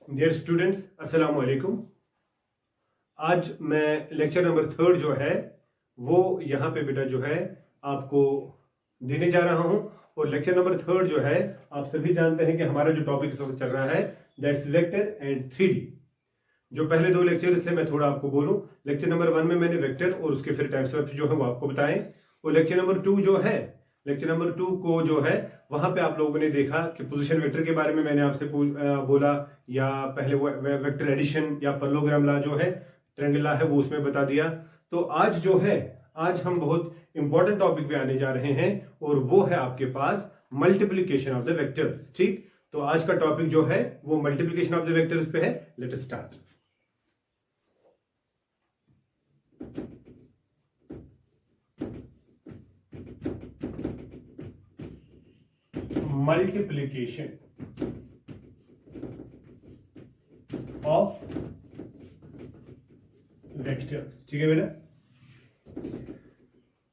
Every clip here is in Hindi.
डियर स्टूडेंट्स, अस्सलाम वालेकुम। आज मैं लेक्चर नंबर 3 जो है वो यहाँ पे बेटा जो है आपको देने जा रहा हूँ। और लेक्चर नंबर 3 जो है आप सभी जानते हैं कि हमारा जो टॉपिक इस वक्त चल रहा है दैट्स वेक्टर एंड 3D। जो पहले 2 लेक्चर थे मैं थोड़ा आपको बोलूँ। लेक्चर नंबर 1 में मैंने वेक्टर और उसके फिर टाइप्स ऑफ जो है वो आपको बताएं। और लेक्चर नंबर 2 जो है लेक्चर नंबर 2 को जो है वहां पे आप लोगों ने देखा कि पोजीशन वेक्टर के बारे में मैंने आपसे बोला, या पहले वो वेक्टर एडिशन या परलोग्राम ला जो है ट्रायंगल ला है वो उसमें बता दिया। तो आज जो है आज हम बहुत इंपॉर्टेंट टॉपिक पे आने जा रहे हैं और वो है आपके पास मल्टीप्लीकेशन ऑफ द वेक्टर्स। ठीक, तो आज का टॉपिक जो है वो मल्टीप्लीकेशन ऑफ द वेक्टर्स पे है। Let us start. Multiplication of vectors. ठीक है बेटा,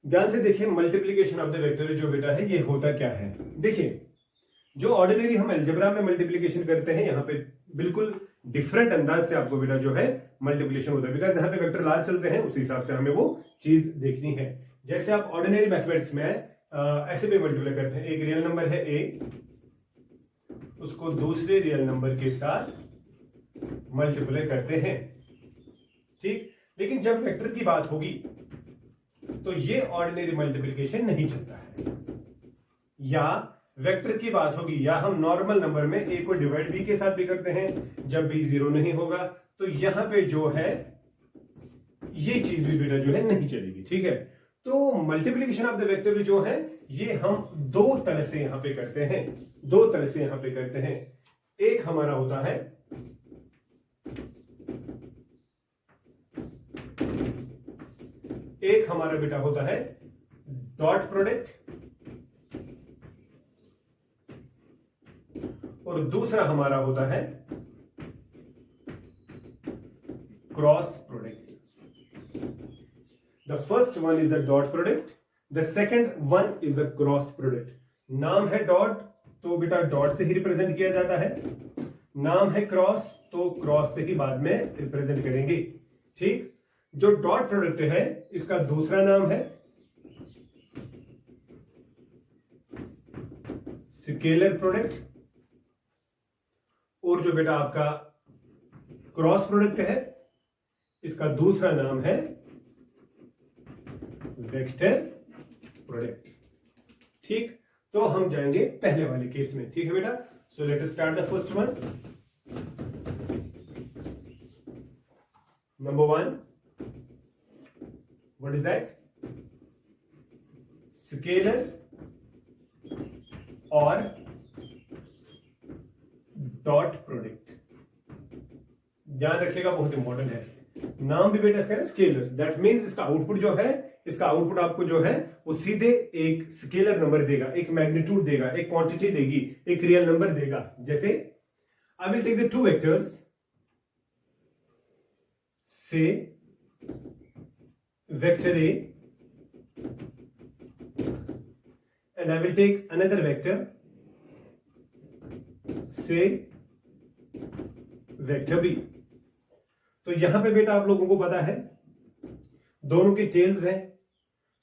ध्यान से देखिए मल्टीप्लीकेशन ऑफ द वेक्टर जो बेटा है ये होता क्या है। देखिए, जो ऑर्डिनरी हम अलजेब्रा में मल्टीप्लीकेशन करते हैं यहाँ पे बिल्कुल डिफरेंट अंदाज से आपको बेटा जो है मल्टीप्लीकेशन होता है, बिकॉज यहाँ पे वेक्टर लार्ज चलते हैं, उस हिसाब से हमें वो चीज देखनी है। जैसे आप ऑर्डिनरी मैथमेटिक्स में ऐसे भी मल्टीप्लाई करते हैं। एक रियल नंबर है ए, उसको दूसरे रियल नंबर के साथ मल्टीप्लाई करते हैं। ठीक, लेकिन जब वेक्टर की बात होगी तो ये ऑर्डिनरी मल्टीप्लिकेशन नहीं चलता है। या वेक्टर की बात होगी या हम नॉर्मल नंबर में ए को डिवाइड बी के साथ भी करते हैं जब बी 0 नहीं होगा, तो यहां पे जो है ये चीज भी बेटा जो है नहीं चलेगी। ठीक है, तो मल्टीप्लिकेशन ऑफ द वेक्टर जो है ये हम दो तरह से यहां पे करते हैं। दो तरह से यहां पे करते हैं। एक हमारा होता है एक हमारा बेटा होता है डॉट प्रोडक्ट और दूसरा हमारा होता है cross product. The first one is the dot product, the second one is the cross product. नाम है डॉट तो बेटा डॉट से ही रिप्रेजेंट किया जाता है, नाम है क्रॉस तो क्रॉस से ही बाद में रिप्रेजेंट करेंगे। ठीक, जो डॉट प्रोडक्ट है इसका दूसरा नाम है स्केलर प्रोडक्ट, और जो बेटा आपका क्रॉस प्रोडक्ट है इसका दूसरा नाम है वेक्टर प्रोडक्ट। ठीक, तो हम जाएंगे पहले वाले केस में। ठीक है बेटा, so let us start the first one. Number 1, what is that? Scalar और डॉट प्रोडक्ट। ध्यान रखिएगा, बहुत इंपॉर्टेंट है। नाम भी बेटा इसका है स्केलर, दैट मींस इसका आउटपुट जो है इसका आउटपुट आपको जो है वो सीधे एक स्केलर नंबर देगा, एक मैग्नीट्यूड देगा, एक क्वांटिटी देगी, एक रियल नंबर देगा। जैसे I will take the two vectors से vector A and I will take another vector say vector B। तो यहां पे बेटा आप लोगों को पता है दोनों की टेल्स हैं,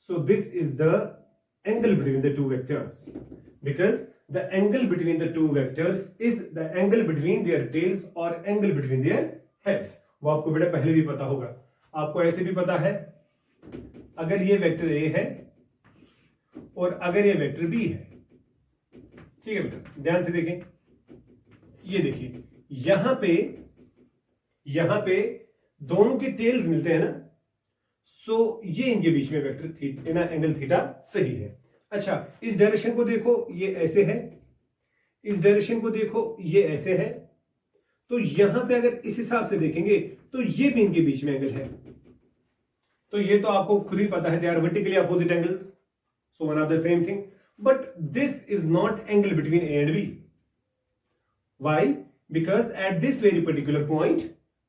so this is the angle between the two vectors because the angle between the two vectors is the angle between their tails or angle between their heads। वो आपको बेटा पहले भी पता होगा। आपको ऐसे भी पता है अगर ये वेक्टर A है और अगर ये वेक्टर B है। ठीक है बेटा, ध्यान से देखें, ये देखिए यहां पे दोनों के टेल्स मिलते हैं ना, सो ये इनके बीच में वेक्टर थीटा एंगल थीटा सही है। अच्छा, इस डायरेक्शन को देखो ये ऐसे है, इस डायरेक्शन को देखो ये ऐसे है, तो यहां पे अगर इस हिसाब से देखेंगे तो ये भी इनके बीच में एंगल है। तो ये तो आपको खुद ही पता है, they are vertically opposite angles, so one of the same thing, but this is not angle between A and B. Why? Because at this very particular point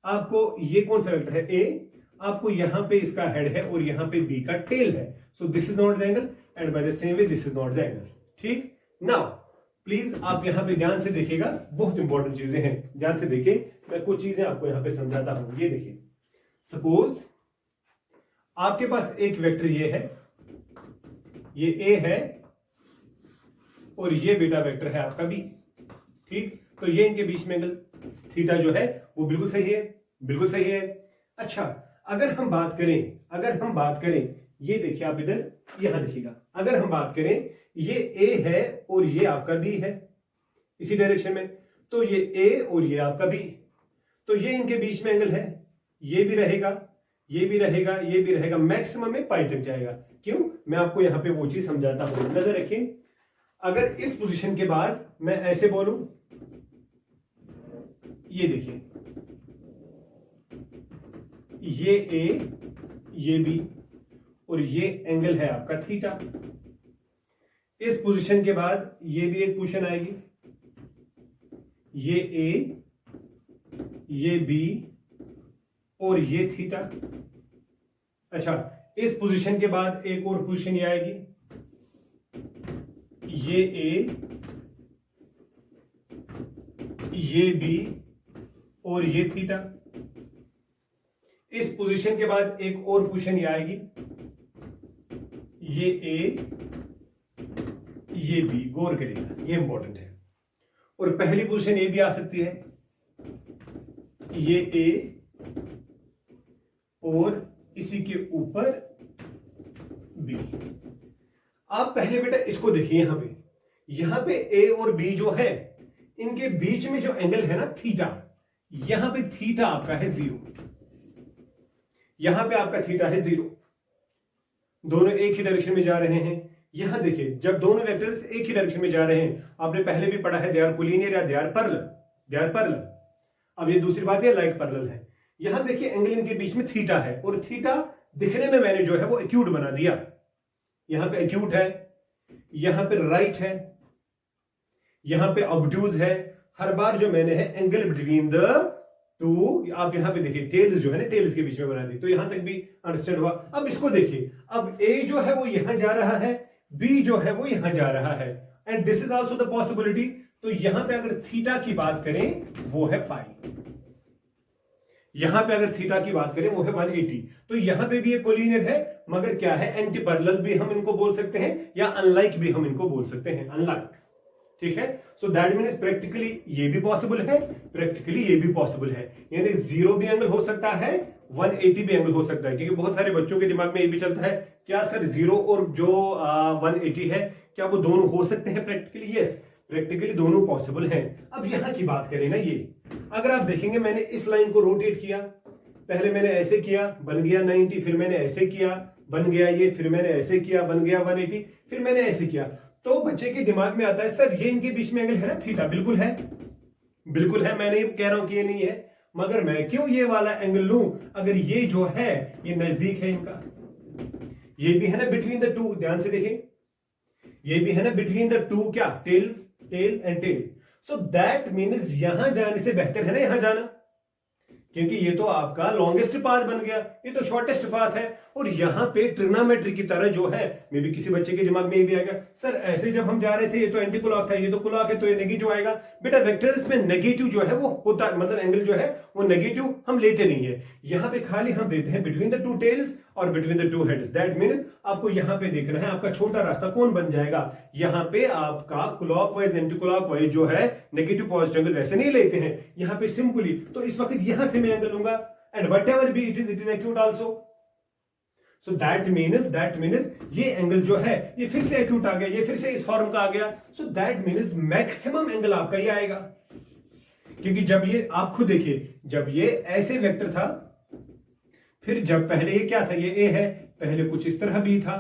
आपको ये कौन सा वेक्टर है ए, आपको यहां पे इसका हेड है और यहां पे बी का टेल है, so this is not the angle and by the same way this is not the angle. ठीक, नाउ प्लीज आप यहां पे ध्यान से देखिएगा, बहुत इंपॉर्टेंट चीजें हैं, ध्यान से देखिए। मैं कुछ चीजें आपको यहां पे समझाता हूं। ये देखिए, सपोज आपके पास एक वेक्टर ये है, ये ए है, और ये बेटा वेक्टर है आपका बी। ठीक, तो ये इनके बीच में एंगल थीटा जो है वो बिल्कुल सही है, बिल्कुल सही है। अच्छा, अगर हम बात करें, ये देखिए आप इधर यहां देखिएगा, अगर हम बात करें ये ए है और ये आपका बी है इसी डायरेक्शन में, तो ये ए और ये आपका बी, तो ये इनके बीच में एंगल है, ये भी रहेगा, ये भी रहेगा, ये भी रहेगा, मैक्सिमम में पाई तक जाएगा। क्यों? मैं आपको यहां पे वो चीज समझाता हूं, नजर रखिए। अगर इस पोजीशन के बाद मैं ऐसे बोलूं, ये देखिए, ये ए, ये बी, और ये एंगल है आपका थीटा। इस पोजीशन के बाद ये भी एक पोजीशन आएगी, ये ए, ये बी, और ये थीटा। अच्छा, इस पोजीशन के बाद एक और पोजीशन ये आएगी, ये ए, ये बी, और ये थीटा। इस पोजीशन के बाद एक और पोजीशन ये आएगी, ये ए, ये बी। गौर करिएगा, ये इंपॉर्टेंट है। और पहली पोजीशन ये भी आ सकती है, ये ए, और इसी के ऊपर बी। आप पहले बेटा इसको देखिए, यहां पे ए और बी जो है, इनके बीच में जो एंगल है ना थीटा, यहां पे थीटा आपका है 0, यहां पे आपका थीटा है 0। दोनों एक ही डायरेक्शन में जा रहे हैं। यहां देखिए, जब दोनों वेक्टर्स एक ही डायरेक्शन में जा रहे हैं, आपने पहले भी पढ़ा है, दे आर कोलिनियर या दे आर पैरेलल। अब ये दूसरी बात है, लाइक पैरेलल है। यहां देखिए एंगल इनके बीच में थीटा है, और थीटा दिखने में मैंने जो है वो एक्यूट बना दिया। यहां पे एक्यूट है, यहां पे राइट है, यहां पे ऑब्ट्यूज है। हर बार जो मैंने है एंगल बिटवीन द टू, आप यहां पे देखिए टेल्स जो है ना, टेल्स के बीच में बना दी, तो यहां तक भी अंडरस्टैंड हुआ। अब इसको देखिए, अब ए जो है वो यहां जा रहा है, बी जो है वो यहां जा रहा है, and this is also the possibility. तो यहां पे अगर थीटा की बात करें वो है पाई, यहां पे अगर थीटा की बात करें वो है 180। तो यहां पे भी एक कोलिनियर है, मगर क्या है, एंटी पैरेलल भी हम इनको बोल सकते हैं, या अनलाइक भी हम इनको बोल सकते हैं, अनलाइक। ठीक है, सो दैट मीन्स प्रैक्टिकली ये भी पॉसिबल है, प्रैक्टिकली ये भी पॉसिबल है। यानी 0 भी एंगल हो सकता है, 180 भी एंगल हो सकता है। क्योंकि बहुत सारे बच्चों के दिमाग में ये भी चलता है, क्या सर 0 और जो 180 है, क्या वो दोनों हो सकते हैं प्रैक्टिकली? यस, प्रैक्टिकली दोनों पॉसिबल हैं। अब यहां की बात करें ना, ये अगर आप देखेंगे, मैंने इस लाइन को रोटेट किया, पहले मैंने ऐसे किया, बन गया 90, फिर मैंने ऐसे किया, बन गया ये, फिर मैंने ऐसे किया, बन गया 180, फिर मैंने ऐसे किया। तो बच्चे के दिमाग में आता है, सर ये इनके बीच में एंगल है ना थीटा। बिल्कुल है, बिल्कुल है, मैं नहीं कह रहा हूं कि ये नहीं है, मगर मैं क्यों ये वाला एंगल लूं अगर ये जो है ये नजदीक है इनका, ये भी है ना बिटवीन द टू। ध्यान से देखें, ये भी है ना बिटवीन द टू, क्या, tail and tail. So that means यहां जाने से बेहतर है ना यहां जाना, क्योंकि ये तो आपका लॉन्गेस्ट पाथ बन गया, ये तो शॉर्टेस्ट पाथ है। और यहां पे ट्रिग्नोमेट्री की तरह जो है, मे भी किसी बच्चे के दिमाग में ये भी आएगा, सर ऐसे जब हम जा रहे थे ये तो एंटी क्लॉक था, ये तो क्लॉक है, तो ये नेगेटिव आएगा। बेटा वेक्टर्स में नेगेटिव जो है वो होता है, मतलब एंगल जो है वो नेगेटिव हम लेते नहीं है। यहां पे खाली हम देते हैं बिटवीन द टू टेल्स और between the two heads. That means आपको यहां पे देखना है आपका छोटा रास्ता कौन बन जाएगा। यहां पे आपका क्लॉकवाइज एंटी क्लॉकवाइज जो है नेगेटिव पॉजिटिव एंगल वैसे नहीं लेते हैं, यहां पे सिंपली। तो इस वक्त यहां से मैं एंगल लूंगा, and whatever B it is acute also. So that means ये एंगल जो है ये फिर से एक्यूट आ गया, ये फिर से इस फॉर्म का आ गया। सो दैट मीन्स मैक्सिमम एंगल आपका ये आएगा, क्योंकि जब ये आप खुद देखिए, जब ये ऐसे वेक्टर था, फिर जब पहले ये क्या था, ये ए है, पहले कुछ इस तरह बी था,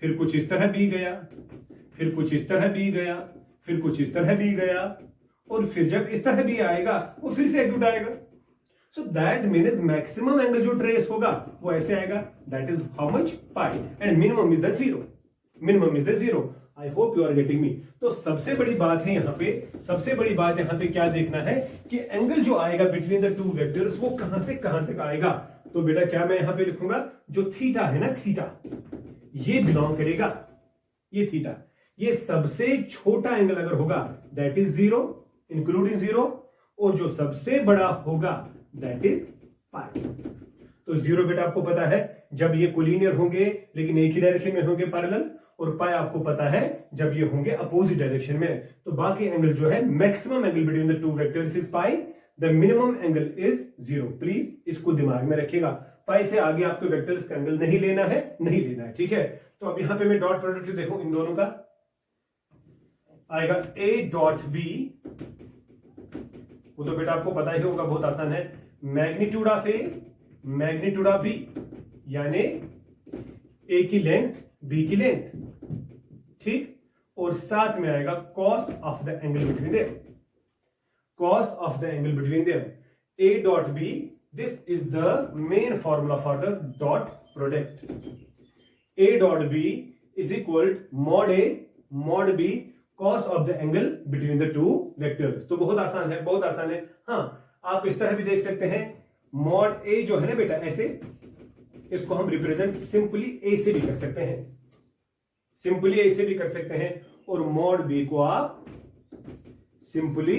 फिर कुछ इस तरह बी गया, फिर कुछ इस तरह बी गया, फिर कुछ इस तरह बी गया, और फिर जब इस तरह बी आएगा वो फिर से एक्यूट आएगा। So that means maximum angle जो ट्रेस होगा वो ऐसे आएगा, that is how much, pi, and minimum is the 0, minimum is the 0। I hope you are getting me. तो सबसे बड़ी बात है यहां पे, सबसे बड़ी बात यहां पे क्या देखना है कि एंगल जो आएगा बिटवीन द टू वेक्टर्स वो कहां से कहां तक आएगा। तो बेटा क्या मैं यहां पे लिखूंगा, जो थीटा है ना, थीटा ये बिलोंग करेगा, ये थीटा ये सबसे छोटा एंगल अगर होगा दैट इज 0 इंक्लूडिंग 0, और जो सबसे बड़ा होगा दैट इज पाई। तो 0 बेटा आपको पता है जब ये कोलिनियर होंगे लेकिन एक ही डायरेक्शन में होंगे पैरेलल, और पाई आपको पता है जब ये होंगे अपोजिट डायरेक्शन में। तो बाकी एंगल जो है maximum angle between the two vectors is pi, the minimum angle is 0। Please इसको दिमाग में रखिएगा, पाई से आगे आपको वेक्टर्स का एंगल नहीं लेना है, ठीक है। तो अब यहां पे मैं डॉट प्रोडक्ट देखूं इन दोनों का, आएगा a डॉट बी, वो तो बेटा आपको पता ही होगा, बहुत आसान है, magnitude of A magnitude of B, यानी ए की लेंथ बी की लेंथ, ठीक, और साथ में आएगा cos of the angle between them, cos of the angle between them, a dot B, this is the main formula for the dot product. a dot B is equal mod a mod b cos of the angle between the two vectors. तो बहुत आसान है, बहुत आसान है। हाँ, आप इस तरह भी देख सकते हैं, मॉड a जो है ना बेटा ऐसे, इसको हम रिप्रेजेंट सिंपली a से भी कर सकते हैं, सिंपली a से भी कर सकते हैं, और मॉड b को आप सिंपली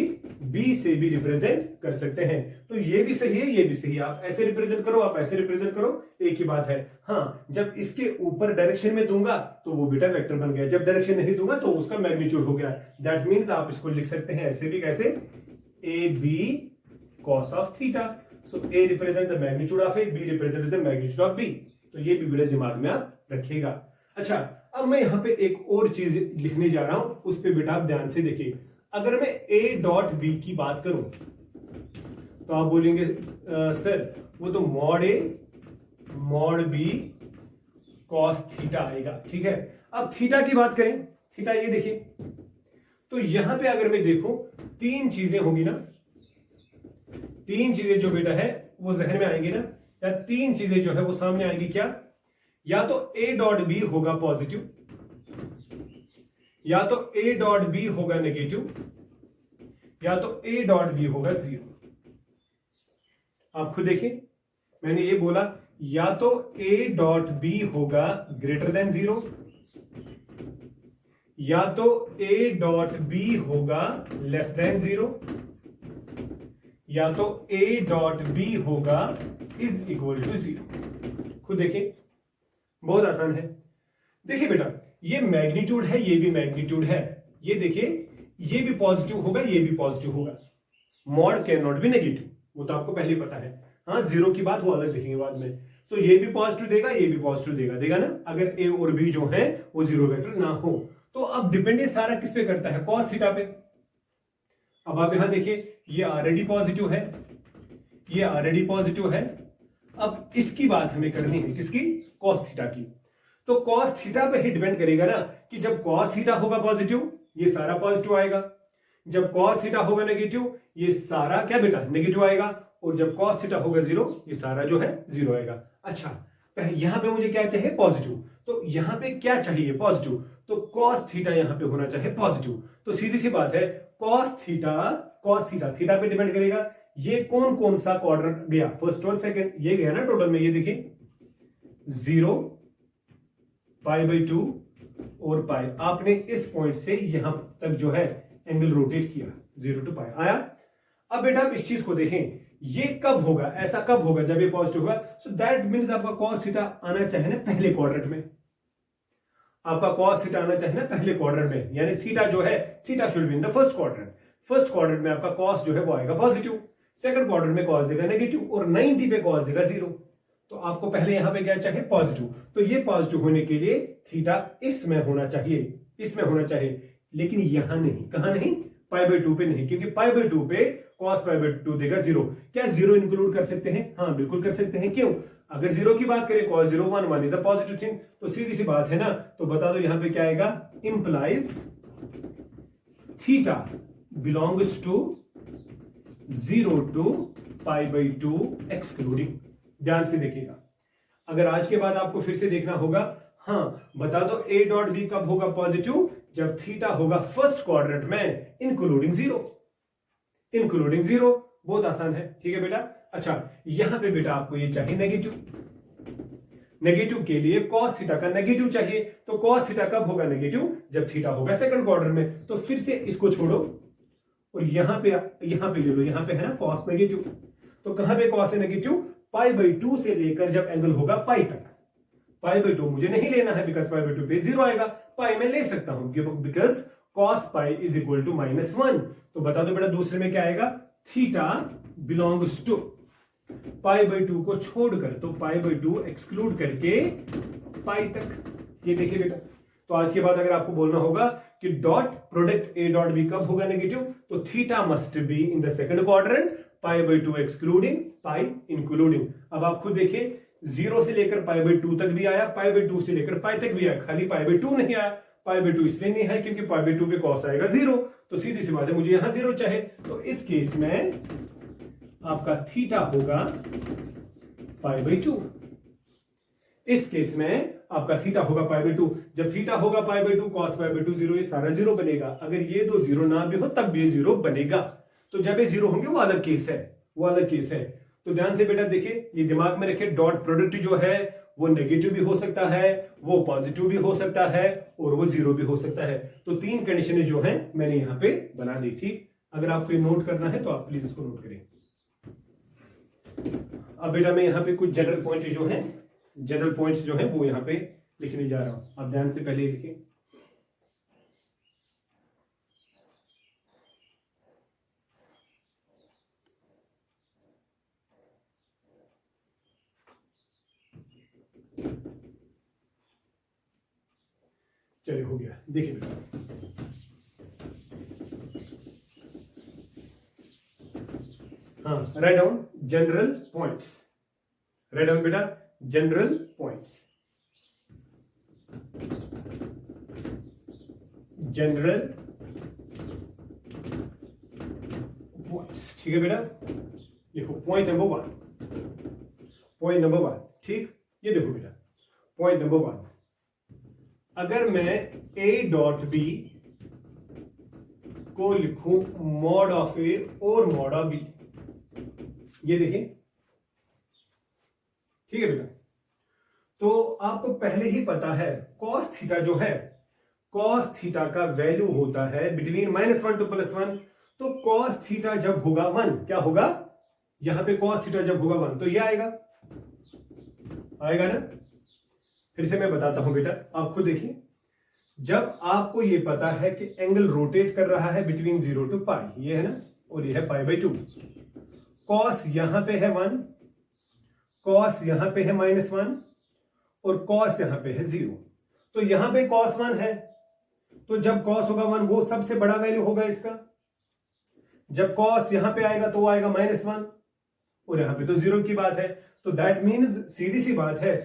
b से भी रिप्रेजेंट कर सकते हैं। तो ये भी सही है, ये भी सही है, आप ऐसे रिप्रेजेंट करो, आप ऐसे रिप्रेजेंट करो, एक ही बात है। हाँ, जब इसके ऊपर डायरेक्शन में दूंगा तो वो बेटा वेक्टर बन गया, जब डायरेक्शन नहीं दूंगा तो उसका मैग्नीट्यूड हो गया। दैट मींस आप इसको लिख सकते हैं ऐसे भी, कैसे, A B cos of theta. So A represent the magnitude of A, B represent the magnitude of B. तो ये भी बेटा दिमाग में आप रखिएगा। अच्छा, अब मैं यहां पे एक और चीज लिखने जा रहा हूं, उस पर बेटा आप ध्यान से देखिए। अगर मैं a डॉट बी की बात करूं तो आप बोलेंगे सर वो तो mod a mod b cos theta आएगा, ठीक है। अब थीटा की बात करें, थीटा ये देखिए, तो यहां पे अगर मैं देखूं तीन चीजें होंगी ना, तीन चीजें जो बेटा है वो जहन में आएंगी ना, या तीन चीजें जो है वो सामने आएंगी। क्या? या तो a डॉट बी होगा पॉजिटिव, या तो a डॉट बी होगा नेगेटिव, या तो a डॉट बी होगा 0। आप खुद देखिए, मैंने ये बोला या तो a डॉट बी होगा ग्रेटर देन 0, या तो a डॉट बी होगा लेस देन 0, या तो a डॉट बी होगा इज इक्वल टू 0। खुद देखिए, बहुत आसान है। देखिए बेटा, ये मैग्नीट्यूड है, ये भी मैग्नीट्यूड है, ये देखिए, ये भी पॉजिटिव होगा, ये भी पॉजिटिव होगा। Mod can not be negative, वो तो आपको पहले पता है। हाँ, 0 की बात वो अलग देखेंगे बाद में। सो ये भी पॉजिटिव देगा, ये भी पॉजिटिव देगा ना, अगर a और b जो है वो 0 वेक्टर ना हो। तो अब डिपेंडेंस सारा किस पे करता है? कॉस थीटा पे। अब आप यहां देखिए, ये ऑलरेडी पॉजिटिव है, ये ऑलरेडी पॉजिटिव है। अब इसकी बात हमें करनी है, किसकी? कॉस थीटा की। तो कॉस थीटा पे ही डिपेंड करेगा ना, कि जब कॉस थीटा होगा पॉजिटिव, ये सारा पॉजिटिव आएगा, जब कॉस थीटा होगा नेगेटिव, ये सारा क्या बेटा नेगेटिव आएगा, और जब कॉस थीटा होगा 0, ये सारा जो है 0 आएगा। अच्छा, यहां पे मुझे क्या चाहिए? पॉजिटिव। तो यहां पे क्या चाहिए? पॉजिटिव। तो कॉस थीटा यहां पे होना चाहिए पॉजिटिव। तो सीधी सी बात है, कॉस थीटा पे डिपेंड करेगा ये कौन कौन सा क्वाड्रेंट गया, फर्स्ट और सेकंड, ये गया ना टोटल में। ये देखिए 0, π/2 और पाई। आपने इस पॉइंट से यहां तक जो है एंगल रोटेट किया, 0 to π आया। अब बेटा आप इस चीज को देखें, ये कब होगा, ऐसा कब होगा? जब ये पॉजिटिव होगा। सो दैट मींस आपका cos थीटा आना चाहिए ना पहले क्वाड्रेंट में, आपका cos थीटा आना चाहिए ना पहले क्वाड्रेंट में, यानी थीटा जो है, theta should be in the first quadrant. First quadrant में आपका cos जो है वो आएगा पॉजिटिव, सेकंड क्वाड्रेंट में cos देगा नेगेटिव, और 90 पे cos देगा 0। तो आपको पहले यहां पे क्या चाहिए? पॉजिटिव। तो ये पॉजिटिव होने के लिए थीटा इसमें होना चाहिए, इसमें होना चाहिए, लेकिन यहां नहीं। कहां नहीं? π/2 पे नहीं, क्योंकि π/2 पे cos π/2 देगा 0। क्या 0 इंक्लूड कर सकते हैं? हाँ, बिल्कुल कर सकते हैं। क्यों? अगर 0 की बात करें, cos 0 1 1 is a positive thing, तो सीधी सी बात है ना। तो बता दो यहां पे क्या आएगा? Implies theta belongs to 0 to π/2 excluding. ध्यान से देखिएगा, अगर आज के बाद आपको फिर से देखना होगा, हाँ बता दो a डॉट बी कब होगा पॉजिटिव? जब थीटा होगा फर्स्ट क्वाड्रेंट में इंक्लूडिंग 0, इंक्लूडिंग 0। बहुत आसान है, ठीक है बेटा। अच्छा, यहां पे बेटा आपको ये चाहिए नेगेटिव, नेगेटिव के लिए कॉस थीटा का नेगेटिव चाहिए, तो कॉस थीटा कब होगा नेगेटिव? जब थीटा होगा सेकंड क्वाड्रेंट में। तो फिर से इसको छोड़ो और यहां पे ले लो, यहां पे है ना कॉस नेगेटिव, तो कहां पे कॉस है नेगेटिव? π/2 से लेकर जब एंगल होगा पाई तक। π/2 मुझे नहीं लेना है बिकॉज π/2 पे 0 आएगा, पाई में ले सकता हूं because cos π is equal to -1। तो बता दो बेटा दूसरे में क्या आएगा? थीटा बिलोंग्स टू π/2 को छोड़कर, तो π/2 एक्सक्लूड करके पाई तक। ये देखिए बेटा, तो आज के बाद अगर आपको बोलना होगा कि dot product a dot b कब होगा नेगेटिव, तो theta must be in the second quadrant, π/2 excluding pi including. अब आप खुद देखिए 0 से लेकर π/2 तक भी आया, π/2 से लेकर पाई तक भी आया, खाली π/2 नहीं आया। π/2 इसलिए नहीं है क्योंकि π/2 पे कॉस आएगा 0, तो सीधी सी बात है मुझे यहां 0 चाहे, तो इस केस में आपका थीटा होगा π/2। इस केस में आपका थीटा होगा π/2। जब थीटा होगा π/2 cos π/2 0, ये सारा 0 बनेगा। अगर ये दो 0 ना भी हो तब भी ये 0 बनेगा। तो जब ये 0 होंगे वो अलग केस है, वो अलग केस है। तो ध्यान से बेटा देखिए, ये दिमाग में रखे, डॉट प्रोडक्ट जो है वो नेगेटिव भी हो सकता है, वो पॉजिटिव भी हो सकता है और वो 0 भी हो सकता है। तो तीन कंडीशनें जो हैं मैंने यहां पे बना दी। ठीक, अगर आपको ये नोट करना है तो आप प्लीज इसको नोट करें। अब बेटा मैं यहां पे कुछ जनरल पॉइंट जो हैं, जनरल पॉइंट्स जो हैं वो यहां पे लिखने जा रहा हूं। आप ध्यान से पहले लिखें। चलिए हो गया, देखिए बेटा हाँ, write down general points, write down बेटा जनरल पॉइंट्स, जनरल पॉइंट्स। ठीक है बेटा, देखो पॉइंट नंबर 1, पॉइंट नंबर 1। ठीक, ये देखो बेटा पॉइंट नंबर 1, अगर मैं a डॉट बी को लिखूं मॉड ऑफ ए और मॉड ऑफ बी, ये देखिए। ठीक है बेटा, तो आपको पहले ही पता है cos थीटा जो है, cos थीटा का वैल्यू होता है बिटवीन -1 टू +1। तो cos थीटा जब होगा 1, क्या होगा? यहां पे cos थीटा जब होगा 1 तो ये आएगा, आएगा ना। फिर से मैं बताता हूं बेटा, आप खुद देखिए। जब आपको ये पता है कि एंगल रोटेट कर रहा है बिटवीन 0 टू पाई, ये है ना, और ये है π/2, कॉस यहां पे है 1, कॉस यहां पे है -1 और कॉस यहां पे है 0। तो यहां पे cos 1 है, तो जब cos होगा 1 वो सबसे बड़ा वैल्यू होगा इसका। जब cos यहां पे आएगा तो वो आएगा -1 और यहां पे तो 0 की बात है। तो दैट मीन्स सीधी सी बात है,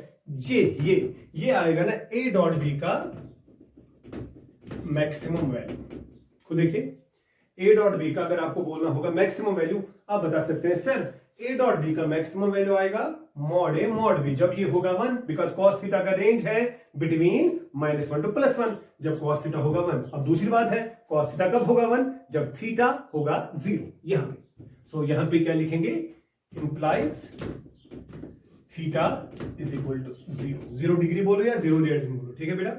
ये आएगा ना a डॉट बी का मैक्सिमम वैल्यू। खुद देखिए, a डॉट बी का अगर आपको बोलना होगा मैक्सिमम वैल्यू, आप बता सकते हैं सर a डॉट बी का मैक्सिमम वैल्यू आएगा मॉड a मॉड b, जब ये होगा 1, बिकॉज cos थीटा का रेंज है बिटवीन -1 टू +1, जब cos थीटा होगा 1। अब दूसरी बात है cos थीटा कब होगा 1? जब थीटा होगा 0, यहां पे। सो यहां पे क्या लिखेंगे? Implies theta is equal to 0 degree बोलो या 0 रेडियन बोलो। ठीक है बेटा,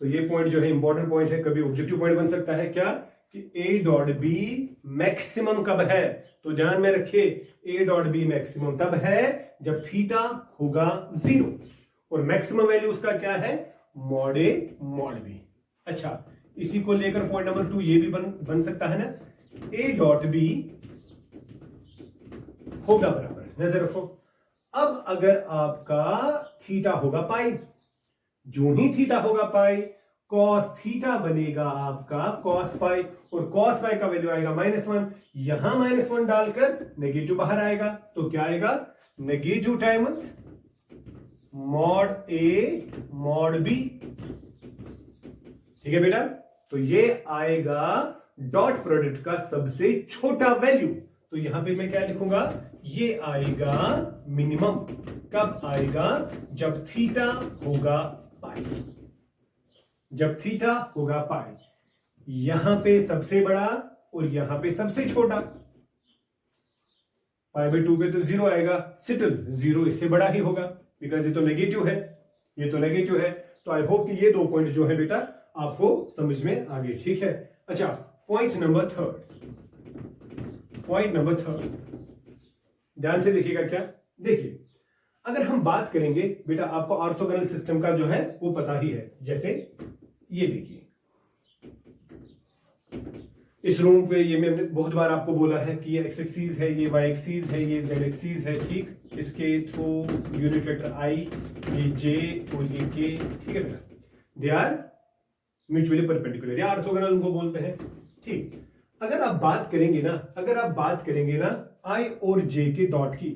तो ये पॉइंट जो है इंपॉर्टेंट पॉइंट है, कभी ऑब्जेक्टिव पॉइंट बन सकता है क्या कि a डॉट बी मैक्सिमम कब है? तो ध्यान में रखिए, a डॉट बी मैक्सिमम तब है जब थीटा होगा 0 और मैक्सिमम वैल्यू उसका क्या है? Mod a mod b। अच्छा, इसी को लेकर पॉइंट नंबर 2 ये भी बन सकता है ना, a डॉट बी होगा बराबर, नजर रखो। अब अगर आपका थीटा होगा पाई, जो ही थीटा होगा पाई, cos थीटा बनेगा आपका cos पाई और cos पाई का वैल्यू आएगा -1। यहां -1 डालकर नेगेटिव बाहर आएगा, तो क्या आएगा? Negative times mod a mod b। ठीक है बेटा, तो ये आएगा डॉट प्रोडक्ट का सबसे छोटा वैल्यू। तो यहां पे मैं क्या लिखूंगा? ये आएगा मिनिमम। कब आएगा? जब थीटा होगा पाई, जब थीटा होगा पाई। यहां पे सबसे बड़ा और यहां पे सबसे छोटा। पाई बाई 2 पे तो 0 आएगा, सिटिल 0 इससे बड़ा ही होगा बिकॉज ये तो नेगेटिव है, ये तो नेगेटिव है। तो आई होप कि ये 2 पॉइंट जो है बेटा आपको समझ में आ गए, ठीक है। अच्छा, पॉइंट नंबर थर्ड, ध्यान से देखिएगा। क्या देखिए, अगर हम बात करेंगे बेटा, आपको ऑर्थोगोनल सिस्टम का जो है वो पता ही है। जैसे ये देखिए, इस रूम पे ये मैंने बहुत बार आपको बोला है कि ये एक्स एक्सिस है, ये वाई एक्सिस है, ये जेड एक्सिस है, ठीक। इसके थ्रू यूनिट वेक्टर आई, ये जे और ये के, ठीक है बेटा, दे आर म्यूचुअली परपेंडिकुलर या ऑर्थोगोनल उनको बोलते हैं, ठीक। अगर आप बात करेंगे ना आई और जे के डॉट की,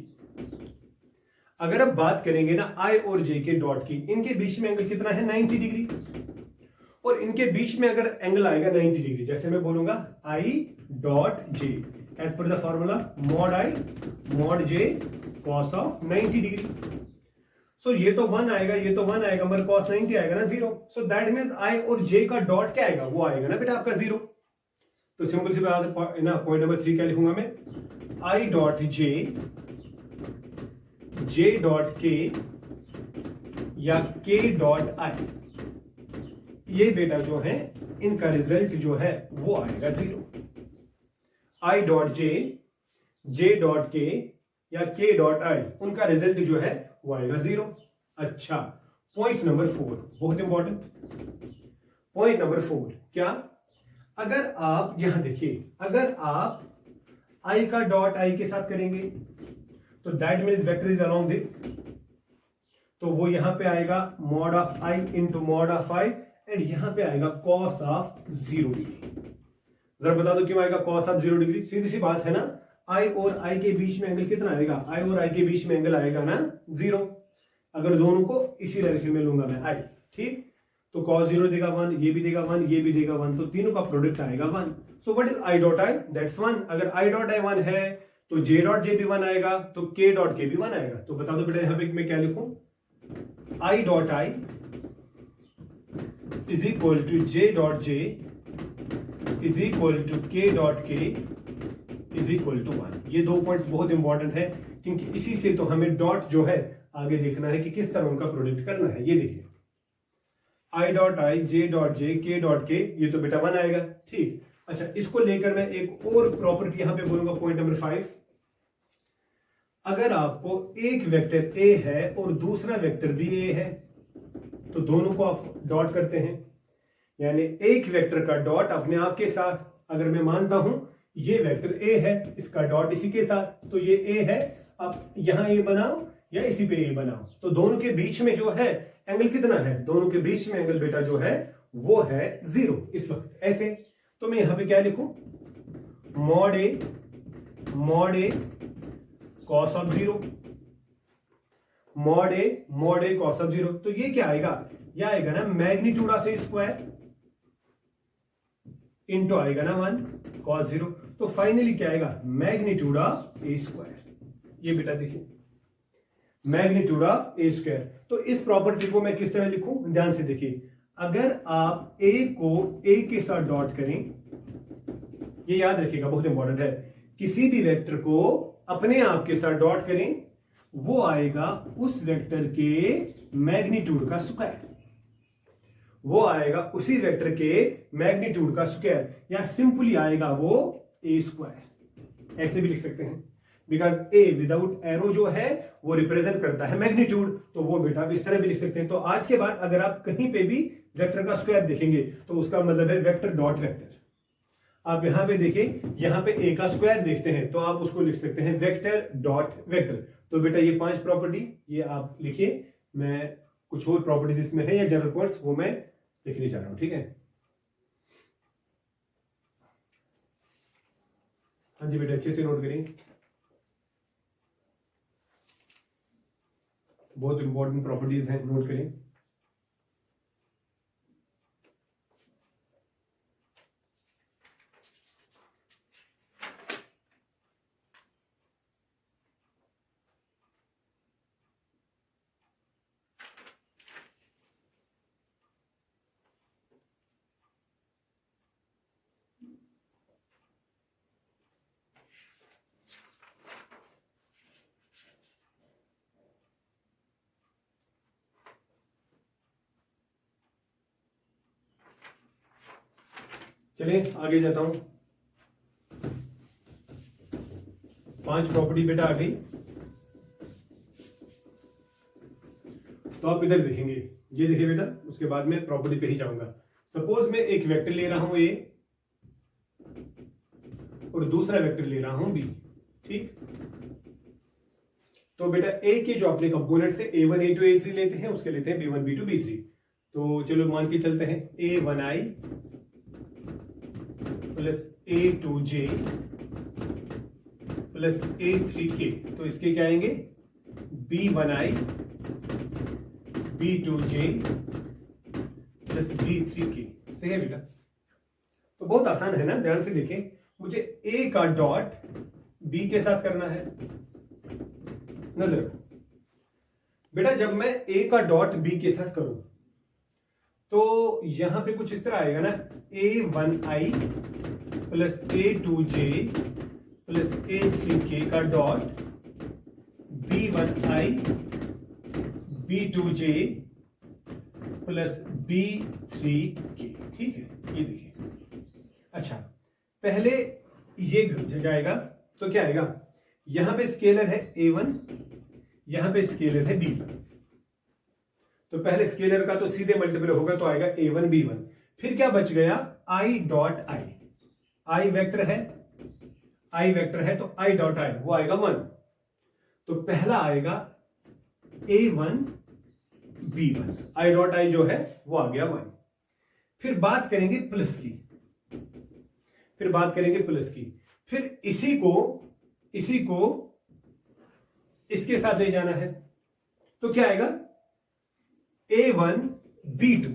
अगर आप बात करेंगे ना आई और जे के डॉट की, इनके बीच में एंगल कितना है 90 डिग्री, और इनके बीच में अगर एंगल आएगा 90 डिग्री, जैसे मैं बोलूंगा I dot J as per the formula mod I mod J cos of 90 degree. So ये तो 1 आएगा, ये तो 1 आएगा, मगर कॉस 90 आएगा ना 0। सो दैट मीन्स आई और जे का डॉट क्या आएगा, वो आएगा ना बेटा आपका 0। तो सिंपल सी बात है ना, पॉइंट नंबर 3 क्या लिखूंगा मैं, आई डॉट जे डॉट के या के डॉट आई, ये बेटा जो है इनका रिजल्ट जो है वो आएगा 0। आई डॉट जे डॉट के या के डॉट आई, उनका रिजल्ट जो है वो आएगा 0। अच्छा, पॉइंट नंबर 4 बहुत इंपॉर्टेंट, पॉइंट नंबर 4 क्या, अगर आप यहां देखिए, अगर आप आई का डॉट आई के साथ करेंगे तो that means vector is along this, तो वो यहां पे आएगा mod of I into mod of I, and यहां पे आएगा कॉस ऑफ 0 डिग्री। जरा बता दो क्यों आएगा कॉस ऑफ 0 डिग्री, सीधी सी बात है ना, आई और आई के बीच में एंगल कितना आएगा, आई और आई के बीच में एंगल आएगा ना 0, अगर दोनों को इसी डायरेक्शन में लूंगा मैं आई, ठीक। तो cos 0 देगा 1, ये भी देगा 1, ये भी देगा 1, तो तीनों का प्रोडक्ट आएगा 1। So what is I dot I, that's 1। अगर आई डॉट आई 1 है तो जे डॉट जे भी 1 आएगा, तो के डॉट के भी 1 आएगा। तो बता दो बेटा यहां पे मैं क्या लिखूं, I dot I is equal to J dot J is equal to K dot K is equal to 1। ये 2 पॉइंट्स बहुत इंपॉर्टेंट है, क्योंकि इसी से तो हमें डॉट जो है आगे देखना है कि किस तरह उनका प्रोडक्ट करना है। ये देखिए, आई डॉट आई जे डॉट जे के डॉट के, ये तो बेटा 1 आएगा, ठीक। अच्छा, इसको लेकर मैं एक और प्रॉपर्टी यहां पे बोलूंगा, पॉइंट नंबर 5। अगर आपको एक वेक्टर ए है और दूसरा वेक्टर भी ए है, तो दोनों को आप डॉट करते हैं, यानी एक वेक्टर का डॉट अपने आप के साथ, अगर मैं मानता हूं ये वेक्टर ए है, इसका डॉट इसी के साथ, तो ये ए है, आप यहां ए बनाओ या इसी पे ए बनाओ, तो दोनों के बीच में जो है एंगल कितना है, दोनों के बीच में एंगल बेटा जो है वो है 0 इस वक्त, ऐसे। तो मैं यहां पे क्या लिखूं, mod A cos of 0, mod A cos of 0। तो ये क्या आएगा, ये आएगा ना magnitude of A square into आएगा ना 1 कॉस 0। तो फाइनली क्या आएगा, मैग्नीट्यूड ऑफ ए स्क्वायर। ये बेटा देखिए, मैग्नीट्यूड ऑफ ए स्क्वायर। तो इस प्रॉपर्टी को मैं किस तरह लिखूं, ध्यान से देखिए, अगर आप ए को ए के साथ डॉट करें, ये याद रखिएगा बहुत इंपॉर्टेंट है, किसी भी वेक्टर को अपने आप के साथ डॉट करें, वो आएगा उस वेक्टर के मैग्नीट्यूड का स्क्वायर, वो आएगा उसी वेक्टर के मैग्नीट्यूड का स्क्वायर, या सिंपली आएगा वो ए स्क्वायर, ऐसे भी लिख सकते हैं, बिकॉज ए विदाउट एरो जो है वो रिप्रेजेंट करता है मैग्नीट्यूड, तो वो बेटा इस तरह भी लिख सकते हैं। तो आज के बाद अगर आप कहीं पे भी वेक्टर का स्क्वायर देखेंगे तो उसका मतलब है वेक्टर डॉट वेक्टर। आप यहां पे देखिए, यहां पे ए का स्क्वायर देखते हैं तो आप उसको लिख सकते हैं वेक्टर डॉट वेक्टर। तो बेटा ये 5 प्रॉपर्टी ये आप लिखिए, मैं कुछ और प्रॉपर्टीज इसमें है या जनरल पॉइंट्स वो मैं लिखने जा रहा हूं, ठीक है। हाँ जी बेटा, अच्छे से नोट करें, बहुत इंपॉर्टेंट प्रॉपर्टीज हैं, नोट करें। चलिए आगे जाता हूं। 5 प्रॉपर्टी बेटा आ गई। तो आप इधर देखेंगे, ये देखिए बेटा, उसके बाद में प्रॉपर्टी पे ही जाऊंगा। सपोज मैं एक वेक्टर ले रहा हूं ए और दूसरा वेक्टर ले रहा हूं बी, ठीक। तो बेटा ए के जो अपने कंपोनेंट से A1 A2 A3 लेते हैं, उसके लेते हैं B1 B2 B3। तो चलो मान के चलते हैं A1I plus A2J plus A3K। तो इसके क्या आएंगे, B1I B2J प्लस B3K। सही है बेटा। तो बहुत आसान है ना, ध्यान से देखें। मुझे A का डॉट B के साथ करना है। नजर रखो बेटा, जब मैं A का डॉट B के साथ करूं तो यहां पे कुछ इस तरह आएगा ना, A1I plus A2J plus A3K का dot B1I B2J plus B3K। ठीक है, ये देखिए। अच्छा, पहले ये जाएगा तो क्या आएगा, यहां पे स्केलर है A1, यहां पे स्केलर है B1। तो पहले स्केलर का तो सीधे मल्टीपल होगा, तो आएगा A1 B1। फिर क्या बच गया, I dot I। I vector है, I वेक्टर है, तो I डॉट I वो आएगा 1। तो पहला आएगा A1 B1, I dot I जो है वो आ गया 1। फिर बात करेंगे प्लस की, फिर बात करेंगे प्लस की। फिर इसी को इसके साथ ले जाना है, तो क्या आएगा, A1 B2।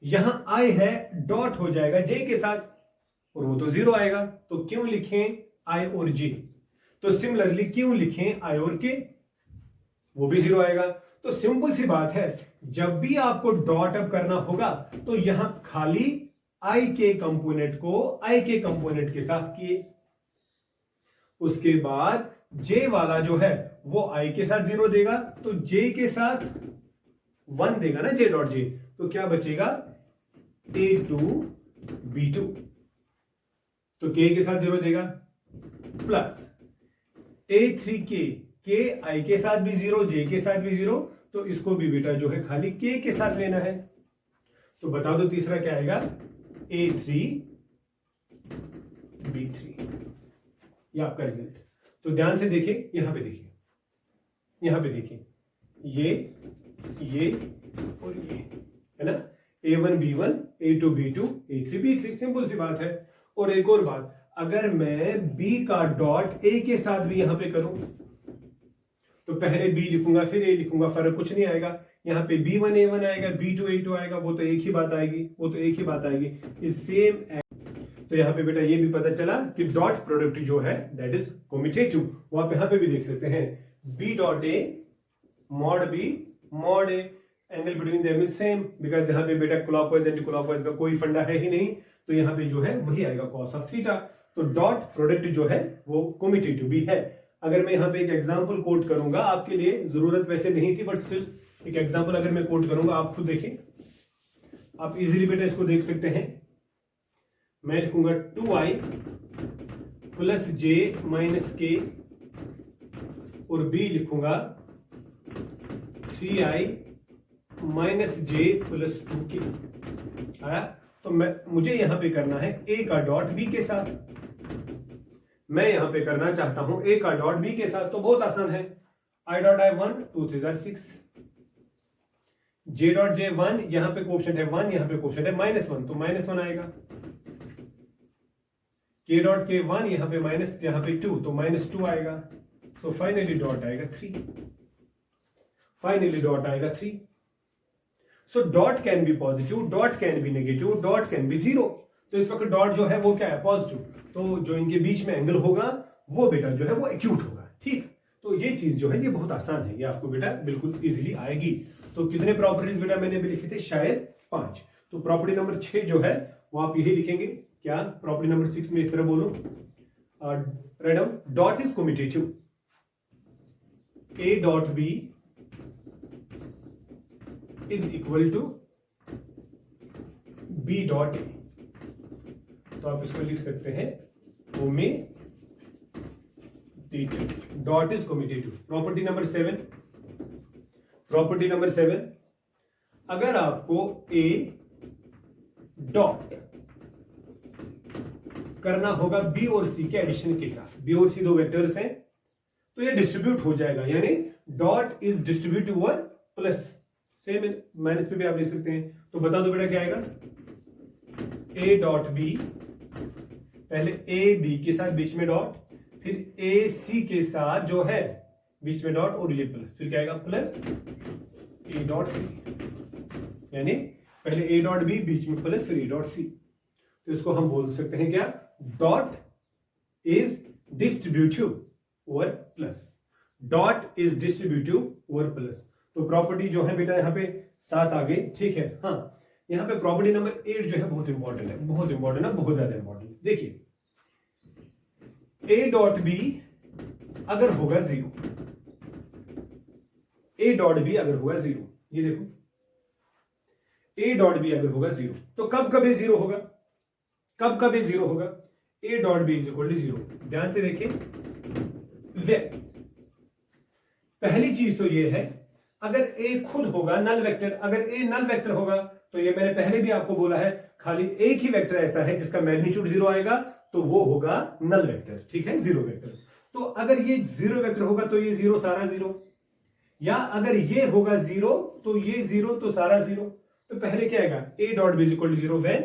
यहां I है, डॉट हो जाएगा J के साथ, और वो तो 0 आएगा। तो क्यों लिखें I और J, तो सिमिलरली क्यों लिखें I और K, वो भी 0 आएगा। तो सिंपल सी बात है, जब भी आपको डॉट अप करना होगा तो यहां खाली I के कंपोनेंट को I के कंपोनेंट के साथ किए, उसके बाद J वाला जो है वो I के साथ 0 देगा, तो J के साथ 1 देगा ना, J डॉट J। तो क्या बचेगा, A2 B2। तो K के साथ 0 देगा, प्लस A3K, K I के साथ भी 0, J के साथ भी 0। तो इसको भी बेटा जो है खाली K के साथ लेना है। तो बता दो तीसरा क्या आएगा, A3 B3। ये आपका रिजल्ट। तो ध्यान से देखिए, यहां पे देखिए, यहां पे देखिए, ये और ये है ना, A1 B1 A2 B2 A3 B3। Simple सी बात है। और एक और बात, अगर मैं B का डॉट A के साथ भी यहां पे करूं, तो पहले B लिखूंगा फिर A लिखूंगा, फर्क कुछ नहीं आएगा। यहां पे B1 A1 आएगा, B2 A2 आएगा, वो तो एक ही बात आएगी, वो तो एक ही बात आएगी, इस सेम। तो यहां पे बेटा ये भी पता चला कि डॉट प्रोडक्ट जो है दैट इज कम्यूटेटिव। वो आप यहां पे भी देख सकते हैं, B dot A mod B mod A, angle between them is same, because यहां पे बेटा क्लॉकवाइज एंटी क्लॉकवाइज का कोई फंडा है ही नहीं। तो यहां पे जो है वही आएगा कॉस ऑफ थीटा। तो डॉट प्रोडक्ट जो है वो कम्यूटेटिव भी है। अगर मैं यहां पे एक एग्जांपल कोट करूंगा, आपके लिए जरूरत वैसे नहीं थी, बट स्टिल एक एग्जांपल अगर मैं कोट करूंगा, आप खुद देखें, आप इजीली बेटा इसको देख सकते हैं। मैं लिखूंगा 2I plus J minus K, और B लिखूंगा 3I minus J plus 2K। आया? तो मुझे यहां पे करना है A का डॉट B के साथ। मैं यहां पे करना चाहता हूं A का डॉट B के साथ, तो बहुत आसान है। I dot I 1 2 3 6, J dot J 1, यहां पे कोएफिशिएंट है 1, यहां पे कोएफिशिएंट है -1, तो -1 आएगा। K डॉट K 1, यहां पे माइनस, यहां पे 2, तो -2 आएगा। सो फाइनली डॉट आएगा 3। फाइनली डॉट आएगा 3। So dot can be positive, dot can be negative, dot can be 0। तो इस वक्त डॉट जो है वो क्या है, पॉजिटिव। तो जो इनके बीच में एंगल होगा वो बेटा जो है वो एक्यूट होगा। ठीक, तो ये चीज जो है ये बहुत आसान है, ये आपको बेटा बिल्कुल इजीली आएगी। तो कितने प्रॉपर्टीज बेटा मैंने भी लिखे थे, शायद 5। तो प्रॉपर्टी नंबर 6 जो है वो आप यही लिखेंगे। क्या प्रॉपर्टी नंबर 6 में इस तरह बोलो, write down, dot is commutative, A dot B is equal to B dot A, तो आप इसको लिख सकते हैं commutative, dot is commutative. Property number 7, property number 7, अगर आपको ए डॉट करना होगा बी और सी के एडिशन के साथ, बी और सी दो वेक्टर्स हैं, तो ये डिस्ट्रीब्यूट हो जाएगा, यानी dot is distributive over plus, same minus पे भी आप लिख सकते हैं। तो बता दो बेटा क्या आएगा, ए डॉट बी, पहले ए बी के साथ बीच में डॉट, फिर ए सी के साथ जो है बीच में डॉट और ये प्लस, फिर क्या आएगा प्लस ए डॉट सी, यानी पहले ए डॉट बी बीच में प्लस फिर ए डॉट सी। तो इसको हम बोल सकते हैं क्या, dot is distributive over plus, dot is distributive over plus. तो प्रॉपर्टी जो है बेटा यहाँ पे 7 आ गई, ठीक है। हाँ, यहाँ पे प्रॉपर्टी नंबर 8 जो है बहुत इंपॉर्टेंट है, बहुत इंपॉर्टेंट है, बहुत ज्यादा इंपॉर्टेंट। देखिए ए डॉट बी अगर होगा 0, ए डॉट बी अगर होगा 0, ये देखो ए डॉट बी अगर होगा 0, तो कब ये 0 होगा, कब ये 0 होगा, A dot B is equal to 0। ध्यान से देखिए, पहली चीज तो ये है, अगर ए खुद होगा नल वेक्टर, अगर ए नल वेक्टर होगा तो ये मैंने पहले भी आपको बोला है, खाली एक ही वेक्टर ऐसा है जिसका मैग्नीट्यूड 0 आएगा, तो वो होगा नल वेक्टर, ठीक है, 0 वेक्टर। तो अगर ये 0 वेक्टर होगा तो ये 0 सारा 0, या अगर ये होगा 0 तो ये 0 तो सारा 0। तो पहले क्या आएगा, A dot B is equal to 0 when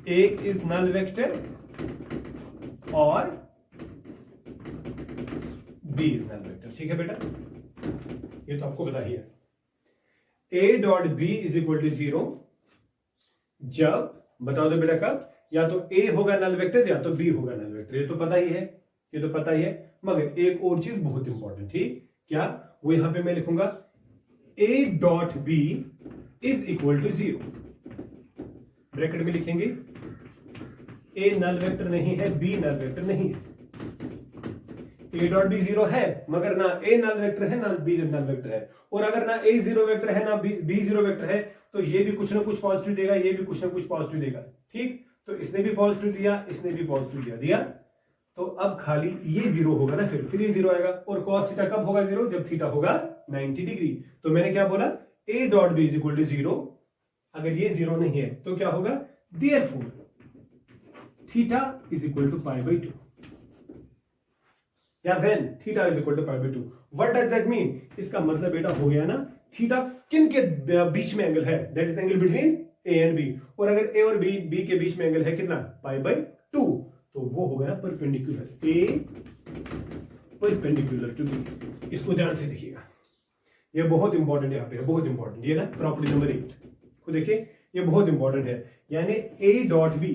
A is null vector और बी इज नल वेक्टर, ठीक है बेटा, ये तो आपको पता ही है। A dot B is equal to 0 जब, बता दो बेटा कब, या तो ए होगा नल वेक्टर या तो बी होगा नल वेक्टर, ये तो पता ही है, ये तो पता ही है। मगर एक और चीज बहुत इंपॉर्टेंट थी, क्या, वो यहां पे मैं लिखूंगा A dot B is equal to 0, bracket में लिखेंगे ए नल वेक्टर नहीं है, बी नल वेक्टर नहीं है। ए डॉट बी 0 है, मगर ना ए नल वेक्टर है ना बी नल वेक्टर है, और अगर ना ए 0 वेक्टर है ना बी 0 वेक्टर है, तो ये भी कुछ ना कुछ पॉजिटिव देगा, ये भी कुछ ना कुछ पॉजिटिव देगा, ठीक। तो इसने भी पॉजिटिव दिया, इसने भी पॉजिटिव दिया, तो अब खाली ये 0 होगा ना, फिर ये 0 आएगा। और cos थीटा कब होगा 0, जब थीटा होगा 90 डिग्री। तो मैंने क्या बोला, A dot B is equal to 0, अगर ये 0 नहीं है तो क्या होगा, therefore theta is equal to π/2, या when theta is equal to π/2। What does that mean, इसका मतलब बेटा हो गया ना, थीटा किन के बीच में एंगल है, that is angle between A and B, और अगर ए और बी के बीच में एंगल है कितना, π/2, तो वो होगा ना perpendicular, A perpendicular to B. इसको ध्यान से देखिएगा, ये बहुत इंपॉर्टेंट यहाँ पे है, बहुत इंपॉर्टेंट, ये ना प्रॉपर्टी नंबर 8 को देखिए, ये बहुत इंपॉर्टेंट है। यानी ए डॉट बी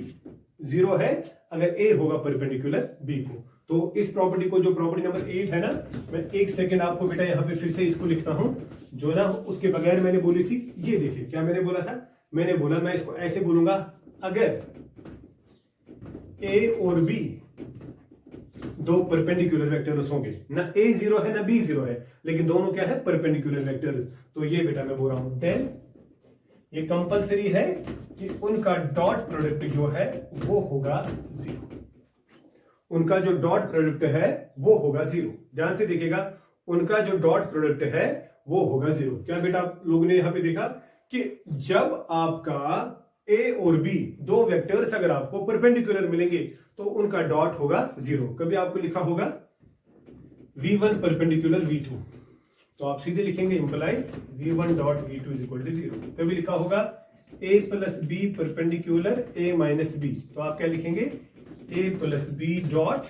0 है अगर ए होगा परपेंडिकुलर बी को। तो इस प्रॉपर्टी को, जो प्रॉपर्टी नंबर 8 है ना, मैं एक सेकंड आपको बेटा यहाँ पे फिर से इसको लिखता हूं, जो ना उसके बगैर मैंने बोली थी। ये देखिए क्या मैंने बोला था, मैंने बोला मैं इसको ऐसे बोलूंगा, अगर ए और बी दो परपेंडिकुलर वेक्टर्स होंगे, ना ए 0 है ना बी 0 है, लेकिन दोनों क्या है, परपेंडिकुलर वेक्टर्स, तो ये बेटा मैं बोल रहा हूं देन ये कंपलसरी है कि उनका डॉट प्रोडक्ट जो है वो होगा 0, उनका जो डॉट प्रोडक्ट है वो होगा 0। ध्यान से देखिएगा, उनका जो डॉट प्रोडक्ट है वो होगा 0। क्या बेटा आप लोगों ने यहां पे देखा कि जब आपका ए और बी दो वेक्टर्स अगर आपको परपेंडिकुलर मिलेंगे तो उनका डॉट होगा 0। कभी आपको लिखा होगा v1 परपेंडिकुलर v2, तो आप सीधे लिखेंगे implies v1 dot v2 is equal to 0। कभी लिखा होगा a plus B perpendicular a minus B, तो आप क्या लिखेंगे a plus B dot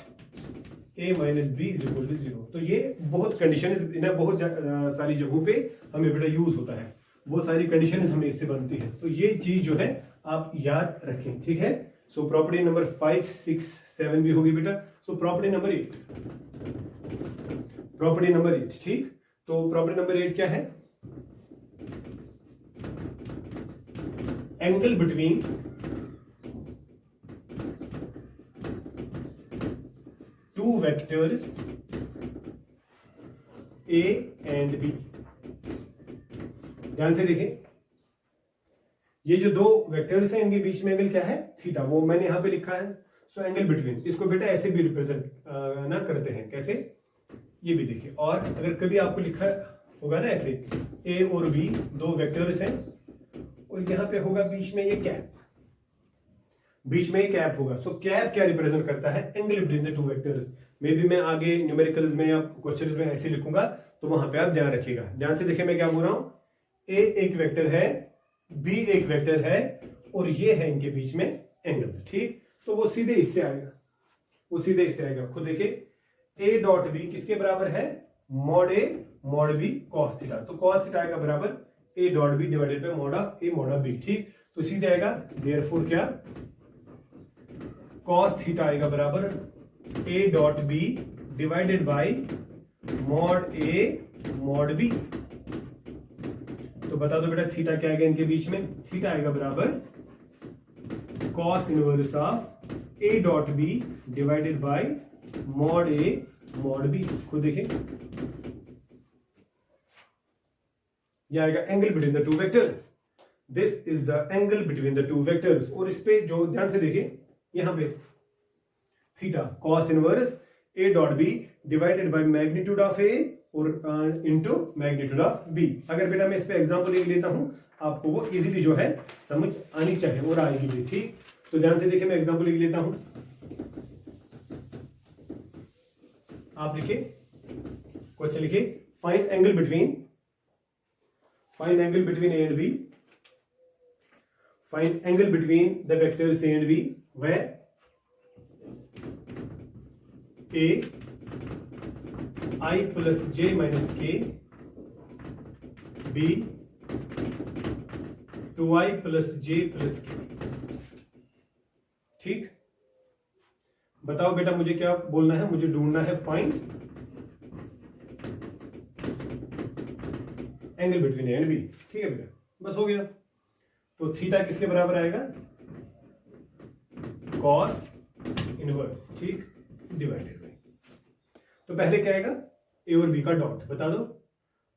a minus B is equal to 0। तो ये बहुत कंडीशन बहुत सारी जगहों पे हमें बेटा यूज होता है, बहुत सारी कंडीशंस हमें इससे बनती है, तो ये चीज जो है आप याद रखें, ठीक है। सो प्रॉपर्टी नंबर 5, 6, 7 भी होगी बेटा। So property number 8, property number 8, ठीक। तो प्रॉपर्टी नंबर 8 क्या है, angle between two vectors A and B. ध्यान से देखें, ये जो दो वेक्टर्स हैं इनके बीच में एंगल क्या है, थीटा, वो मैंने यहाँ पे लिखा है। सो एंगल बिटवीन, इसको बेटा ऐसे भी रिप्रेजेंट ना करते हैं, कैसे, ये भी देखिए। और अगर कभी आपको लिखा होगा ना ऐसे, ए और बी दो वेक्टर्स हैं और यहाँ पे होगा बीच में ये कैप, बीच में कैप होगा। सो कैप क्या रिप्रेजेंट करता है, angle between the two vectors. May be मैं आगे न्यूमेरिकल्स में या क्वेश्चंस में ऐसे लिखूंगा, तो वहां पे आप ध्यान रखिएगा। ध्यान से देखिए मैं क्या बोल रहा हूं, ए एक वेक्टर है, बी एक वेक्टर है और ये है इनके बीच में एंगल, ठीक। तो वो सीधे इससे आएगा, वो सीधे इससे आएगा। खुद देखिए, ए डॉट बी किसके बराबर है, mod A mod B cos theta. तो कॉस थीटा आएगा बराबर A dot B divided by mod of A mod of B, ठीक। तो सीधे आएगा, देयरफॉर क्या, कॉस थीटा आएगा बराबर A dot B divided by mod A mod B. तो बता दो बेटा थीटा क्या आएगा इनके बीच में, थीटा आएगा बराबर cos inverse of A dot B divided by mod A mod B. खुद देखिए, यह आएगा angle between the two vectors. This is the angle between the two vectors. और इस पे जो ध्यान से देखिए, यहां पे theta cos inverse A dot B divided by magnitude of A और इनटू मैग्नीट्यूड ऑफ बी। अगर बेटा मैं इस पे एग्जांपल ले लेता हूं, आपको वो इजीली जो है समझ आनी चाहिए और आएगी भी, ठीक। तो ध्यान से देखिए, मैं एग्जांपल ले लेता हूं, आप लिखिए, क्वेश्चन लिखिए, find angle between A and B, find angle between the vectors A and B where a I plus j minus k, b 2i plus j plus k, ठीक। बताओ बेटा मुझे क्या बोलना है, मुझे ढूंढना है find angle between A and B, ठीक है बेटा, बस हो गया। तो थीटा किसके बराबर आएगा, कॉस इनवर्स, ठीक, डिवाइडेड बाय, तो पहले क्या आएगा, ए और बी का डॉट, बता दो,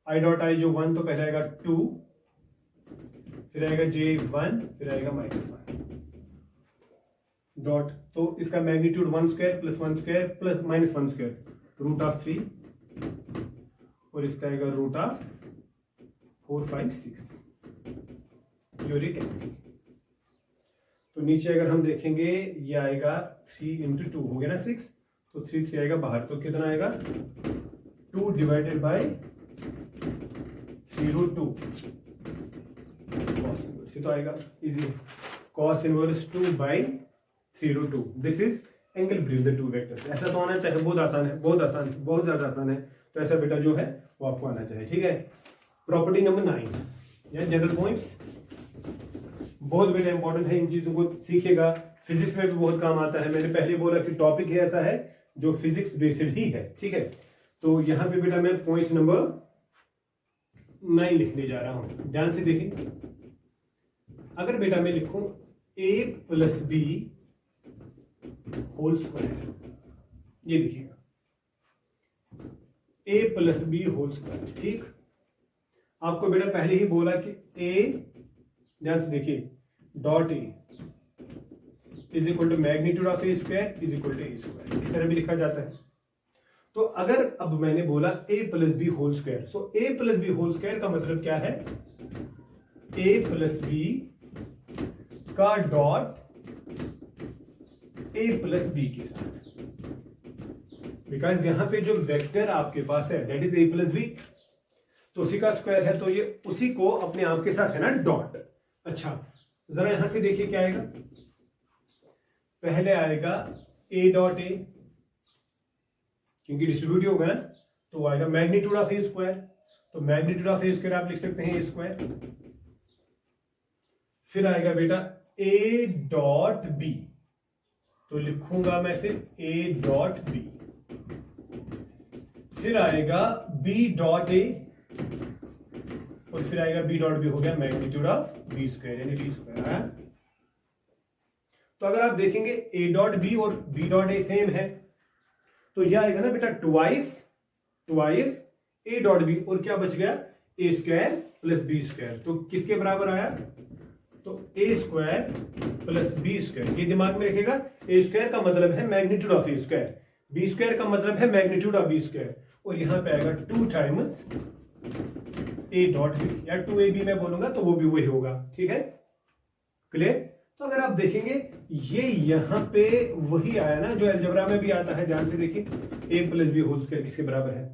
आई डॉट आई जो 1, तो पहले आएगा 2, फिर आएगा जे 1, फिर आएगा -1 डॉट। तो इसका magnitude 1 square plus 1 square plus -1 square, root of 3, और इसका आएगा रूट ऑफ 4 5 6, ये कैंसिल। तो नीचे अगर हम देखेंगे, ये आएगा 3 × 2 हो गया ना 6, तो 3 आएगा बाहर, तो कितना आएगा 2 डिवाइडेड बाय 3√2 कॉस इनवर्स, ये तो आएगा easy, cos inverse 2 by 3√2। This is angle between the two vectors. ऐसा तो आना चाहिए, बहुत आसान है, बहुत आसान है, बहुत ज्यादा आसान है। तो ऐसा बेटा जो है वो आपको आना चाहिए, ठीक है। प्रॉपर्टी नंबर 9 या जनरल पॉइंट्स, बहुत बेटा इंपॉर्टेंट है, इन चीजों को सीखिएगा, फिजिक्स में भी बहुत काम आता है। मैंने पहले बोला कि टॉपिक ही ऐसा है जो फिजिक्स बेस्ड ही है, ठीक है। तो यहां पे बेटा मैं पॉइंट नंबर 9 लिखने जा रहा हूं, ध्यान से देखिए। अगर बेटा मैं लिखूं a plus B whole square, ये लिखिएगा a plus B whole square, ठीक। आपको बेटा पहले ही बोला कि a, ध्यान से देखिए, dot A is equal to magnitude of A square is equal to A square, इस तरह भी लिखा जाता है। तो अगर अब मैंने बोला a plus B whole square, so a plus B whole square का मतलब क्या है, a प्लस बी का डॉट a प्लस बी के साथ, बिकॉज यहां पे जो वेक्टर आपके पास है that is a plus B, तो उसी का स्क्वायर है, तो ये उसी को अपने आप के साथ है ना डॉट। अच्छा, जरा यहां से देखिए क्या आएगा, पहले आएगा a डॉट ए, क्योंकि डिस्ट्रीब्यूटिव होगा ना, तो आएगा मैग्नीट्यूड ऑफ ए स्क्वायर, तो मैग्नीट्यूड ऑफ ए स्क्वायर आप लिख सकते हैं ए स्क्वायर। फिर आएगा बेटा a डॉट बी, तो लिखूंगा मैं फिर a डॉट बी। फिर आएगा b डॉट ए, और फिर आएगा b डॉट बी, हो गया मैग्नीट्यूड ऑफ b स्क्वायर यानी b स्क्वायर। तो अगर आप देखेंगे a डॉट बी और b डॉट ए सेम है, तो यह आएगा ना बेटा ट्वाइस a डॉट बी, और क्या बच गया a square plus b square, तो किसके बराबर आया, तो A square plus B square, ये दिमाग में रखेगा। ए स्क्वायर का मतलब है magnitude of A square, B square का मतलब है मैग्नीट्यूड ऑफ बी स्क्वायर, और यहां पे आएगा 2 टाइम्स ए डॉट बी, या 2ab मैं बोलूंगा तो वो भी वही होगा। ठीक है, क्लियर। तो अगर आप देखेंगे ये यहां पे वही आया ना जो अलजेब्रा में भी आता है, ध्यान से देखिए। A plus B whole square किसके बराबर है?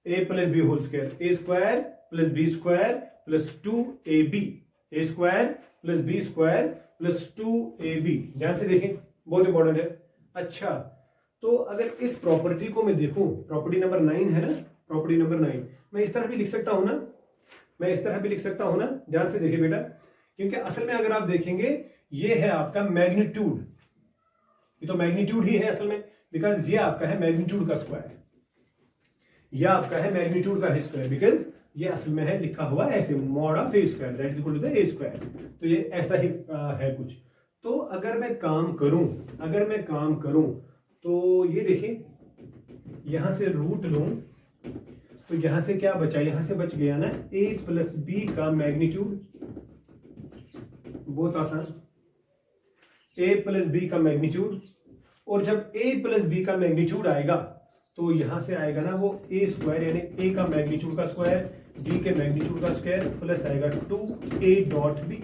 A plus B whole square, A square plus B square plus 2ab, A square plus B square plus 2ab। ध्यान से देखें, बहुत इंपॉर्टेंट है। अच्छा, तो अगर इस प्रॉपर्टी को मैं देखूं, प्रॉपर्टी नंबर 9 है ना, प्रॉपर्टी नंबर 9, मैं इस तरह भी लिख सकता हूं ना, मैं इस तरह भी लिख सकता हूं ना। ध्यान से देखिए बेटा, क्योंकि असल में अगर आप देखेंगे ये है आपका मैग्नीट्यूड, ये तो मैग्नीट्यूड ही है असल में, बिकॉज ये आपका है मैग्नीट्यूड का स्क्वायर, यह आपका है मैग्नीट्यूड का स्क्वायर, बिकॉज ये असल में है लिखा हुआ ऐसे, mod of A square that is equal to the A square. तो ये ऐसा ही है कुछ। तो अगर मैं काम करूं तो ये देखिए, यहां से रूट लूं तो यहां से क्या बचा, यहां से बच गया ना a प्लस बी का मैग्नीट्यूड, बहुत आसान, a प्लस बी का मैग्नीट्यूड। और जब a प्लस बी का मैग्नीट्यूड आएगा तो यहां से आएगा ना वो a स्क्वायर, यानी a का मैग्नीट्यूड का स्क्वायर, b के मैग्नीट्यूड का स्क्वायर, प्लस आएगा 2a डॉट बी,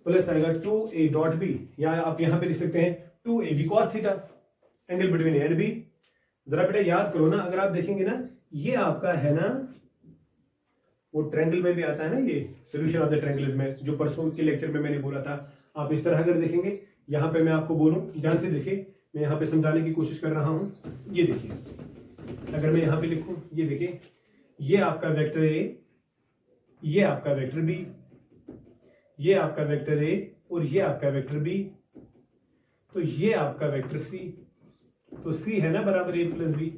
प्लस आएगा 2a डॉट बी, या आप यहां पे लिख सकते हैं 2ab cos थीटा, angle between A and B. जरा बेटा याद करो ना, अगर आप देखेंगे ना ये आपका है ना, वो ट्रायंगल में भी आता है ना, ये सॉल्यूशन ऑफ द ट्रायंगल्स में जो परसों के लेक्चर में मैंने बोला था। आप इस तरह अगर देखेंगे, यहां पे मैं आपको बोलूं, ध्यान से देखिए, मैं यहां पे समझाने की कोशिश कर रहा हूं। ये देखिए, अगर मैं यहां पे लिखूं, ये देखिए, ये आपका वेक्टर ए, ये आपका वेक्टर बी, ये आपका वेक्टर ए, और ये आपका वेक्टर बी, तो ये आपका वेक्टर सी, तो सी है ना बराबर ए प्लस बी,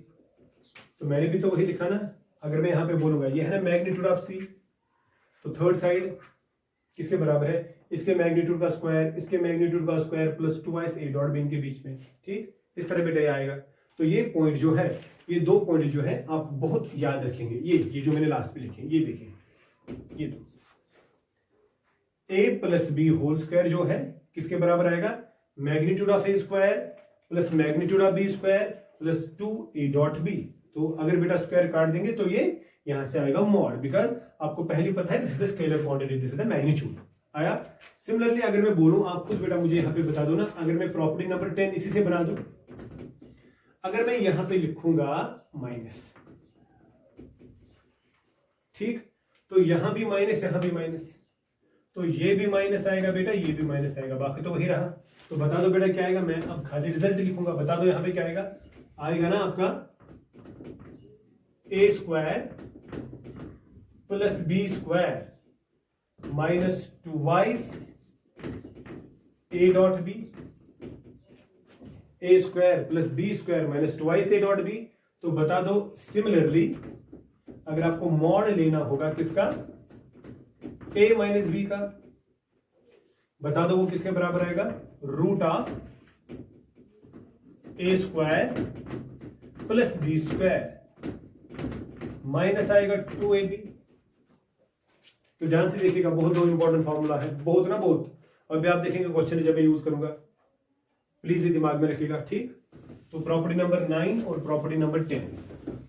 तो मैंने भी तो वही लिखा ना। अगर मैं यहां पे बोलूंगा ये है ना मैग्नीट्यूड ऑफ सी, तो थर्ड साइड किसके बराबर है? इसके मैग्नीट्यूड का स्क्वायर, इसके मैग्नीट्यूड का square plus 2 A dot B इनके बीच में। ठीक, इस तरह बेटा ये आएगा। तो ये पॉइंट जो है, ये 2 पॉइंट जो है आप बहुत याद रखेंगे। ये जो मैंने लास्ट में लिखे, ये देखिए, ये दो a plus B whole square जो है किसके बराबर आएगा? Magnitude of A square plus magnitude of B square plus 2a dot B. तो अगर बेटा स्क्वायर काट देंगे तो ये यहां से आएगा मॉड, बिकॉज आपको पहले पता है this is the scalar quantity, this is the magnitude आया। सिमिलरली अगर मैं बोलूं, आप खुद बेटा मुझे यहां पे बता दो ना, अगर मैं प्रॉपर्टी नंबर 10 इसी से बना दूं, अगर मैं यहां पे लिखूंगा माइनस, ठीक, तो यहां भी माइनस, यहां भी माइनस, तो ये भी माइनस आएगा बेटा, ये भी माइनस आएगा, बाकी तो वही रहा। तो बता दो बेटा क्या आएगा, मैं अब खाली रिजल्ट लिखूंगा, बता दो यहां पे क्या आएगा। आएगा ना आपका A square plus B square minus 2y A dot B, A square plus B square minus 2y A dot B. तो बता दो सिमिलरली अगर आपको मॉड लेना होगा किसका, a माइनस बी का, बता दो वो किसके बराबर आएगा? Root of A square plus B square minus आएगा 2ab। तो ध्यान से देखिएगा, बहुत इंपॉर्टेंट फॉर्मूला है, बहुत ना बहुत। और भी आप देखेंगे क्वेश्चन जब मैं यूज करूंगा, प्लीज ये दिमाग में रखिएगा। ठीक, तो प्रॉपर्टी नंबर 9 और प्रॉपर्टी नंबर 10।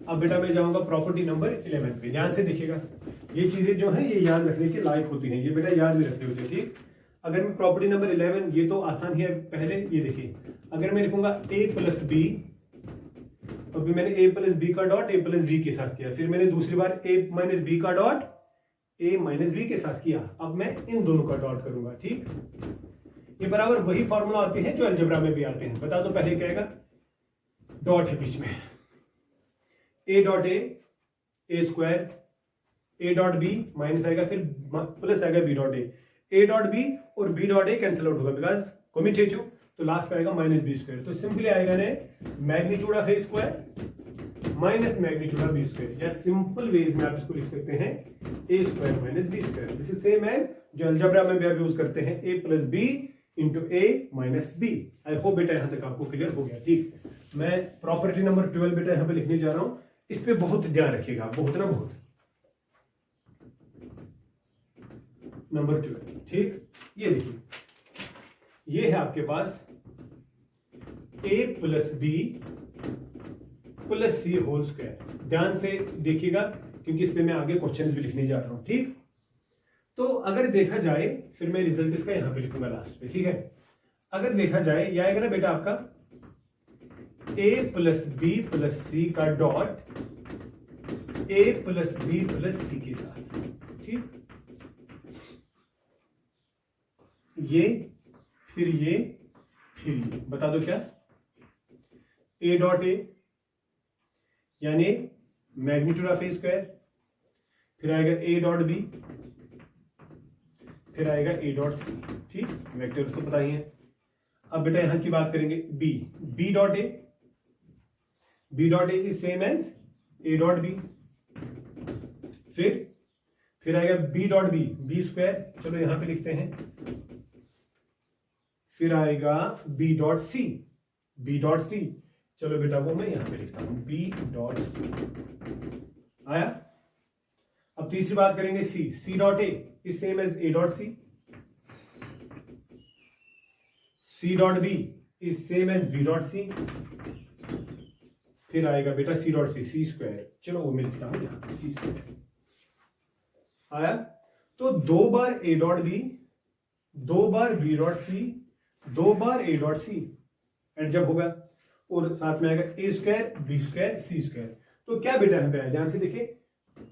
अब बेटा मैं जाऊंगा प्रॉपर्टी नंबर 11 पे। ध्यान से देखिएगा, ये चीजें जो है ये याद रखने के लायक होती हैं, ये बेटा याद भी रखते होते। ठीक, अगर मैं प्रॉपर्टी नंबर 11, ये तो आसान ही है। पहले ये देखिए, अगर मैं लिखूंगा a प्लस बी, और फिर मैंने a प्लस बी का डॉट a प्लस बी के साथ किया, फिर मैंने दूसरी बार a माइनस बी का डॉट a माइनस बी के साथ किया, अब मैं इन दोनों का डॉट करूंगा। ठीक, ये बराबर वही फॉर्मूला आते हैं जो अलजेब्रा में भी आते हैं। बता दो पहले क्या आएगा, डॉट है बीच में, a dot A square, a dot B minus आएगा, फिर प्लस आएगा b dot A dot B, और b dot A cancel out होगा बिकॉज कम्यूटेटिव, तो लास्ट पे आएगा माइनस बी स्क्वायर। तो सिंपली आएगा ने magnitude of A square minus magnitude of B square, या सिंपल वेज में आप इसको लिख सकते हैं A square minus B square. This is same as जो अलजेब्रा में भी आप यूज करते हैं, a plus B into A minus B. I hope बेटा यहां तक आपको क्लियर हो गया। ठीक, मैं प्रॉपर्टी नंबर 12 बेटा यहां पे लिखने जा रहा हूं, इस पे बहुत ध्यान रखिएगा, बहुत ना बहुत। नंबर 12, ठीक। ये देखिए, ये है आपके पास a plus B plus C whole square. ध्यान से देखिएगा क्योंकि इस पे मैं आगे क्वेश्चंस भी लिखने जा रहा हूं, ठीक। तो अगर देखा जाए, फिर मैं रिजल्ट इसका यहां पे लिखूंगा लास्ट पे, ठीक है। अगर देखा जाए, यह आएगा ना बेटा आपका a plus B plus C का dot a plus B plus C के साथ, ठीक। ये फिर ये फिर ये, बता दो क्या, a डॉट ए यानी मैग्नीट्यूड ऑफ ए स्क्वायर, फिर आएगा a डॉट बी, फिर आएगा a डॉट सी, ठीक। वेक्टर तो पता ही है। अब बेटा यहां की बात करेंगे b dot A, b dot A is same as a dot B, फिर आएगा b dot B, B square, चलो यहां पे लिखते हैं। फिर आएगा b dot C, b dot C, चलो बेटा वो मैं यहां पे लिखता हूं b डॉट सी, आया। अब तीसरी बात करेंगे c dot A is same as a dot C, c dot B is same as b dot C, फिर आएगा बेटा c dot C, C square, चलो वो मैं लिखता हूं यहां पे सी स्क्वायर, आया। तो दो बार a डॉट बी, दो बार b डॉट सी, दो बार a डॉट सी एंड जब होगा, और साथ में आएगा a square B square C square. तो क्या बेटा यहाँ पे आया, ध्यान से देखिए,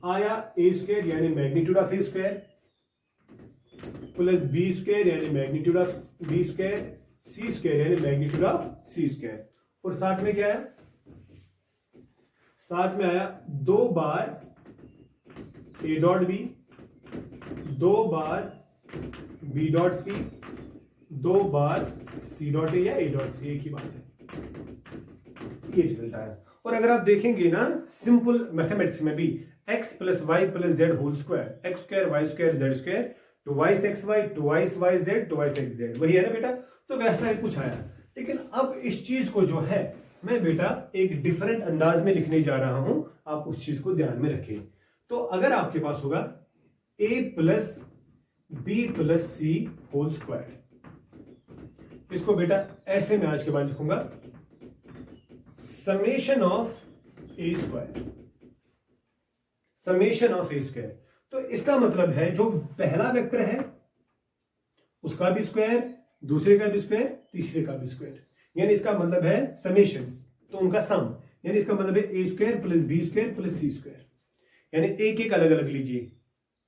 आया a स्क्वायर यानी magnitude of a square plus b square यानी magnitude of b square, c square यानी मैग्नीट्यूड ऑफ c स्क्वायर, और साथ में क्या आया, साथ में आया दो बार a डॉट b, दो बार b डॉट c, दो बार c डॉट ए या a डॉट सी, एक ही बात है। ये रिजल्ट आया। और अगर आप देखेंगे ना सिंपल मैथमेटिक्स में भी, x plus Y plus Z whole square, X square Y square Z square, twice X Y twice Y Z twice X Z, वही है ना बेटा। तो वैसा ही कुछ आया, लेकिन अब इस चीज को जो है मैं बेटा एक डिफरेंट अंदाज में लिखने जा रहा हूं, आप उस चीज को ध्यान में रखें। तो अगर आपके पास होगा a plus B plus C whole square, इसको बेटा ऐसे में आज के बाद लिखूंगा summation of A square, summation of A square. तो इसका मतलब है जो पहला वेक्टर है उसका भी स्क्वायर, दूसरे का भी स्क्वायर, तीसरे का भी स्क्वायर, यानी इसका मतलब है समेशन, तो उनका सम, यानी इसका मतलब है A square plus B square plus C square, यानी एक एक अलग अलग लीजिए,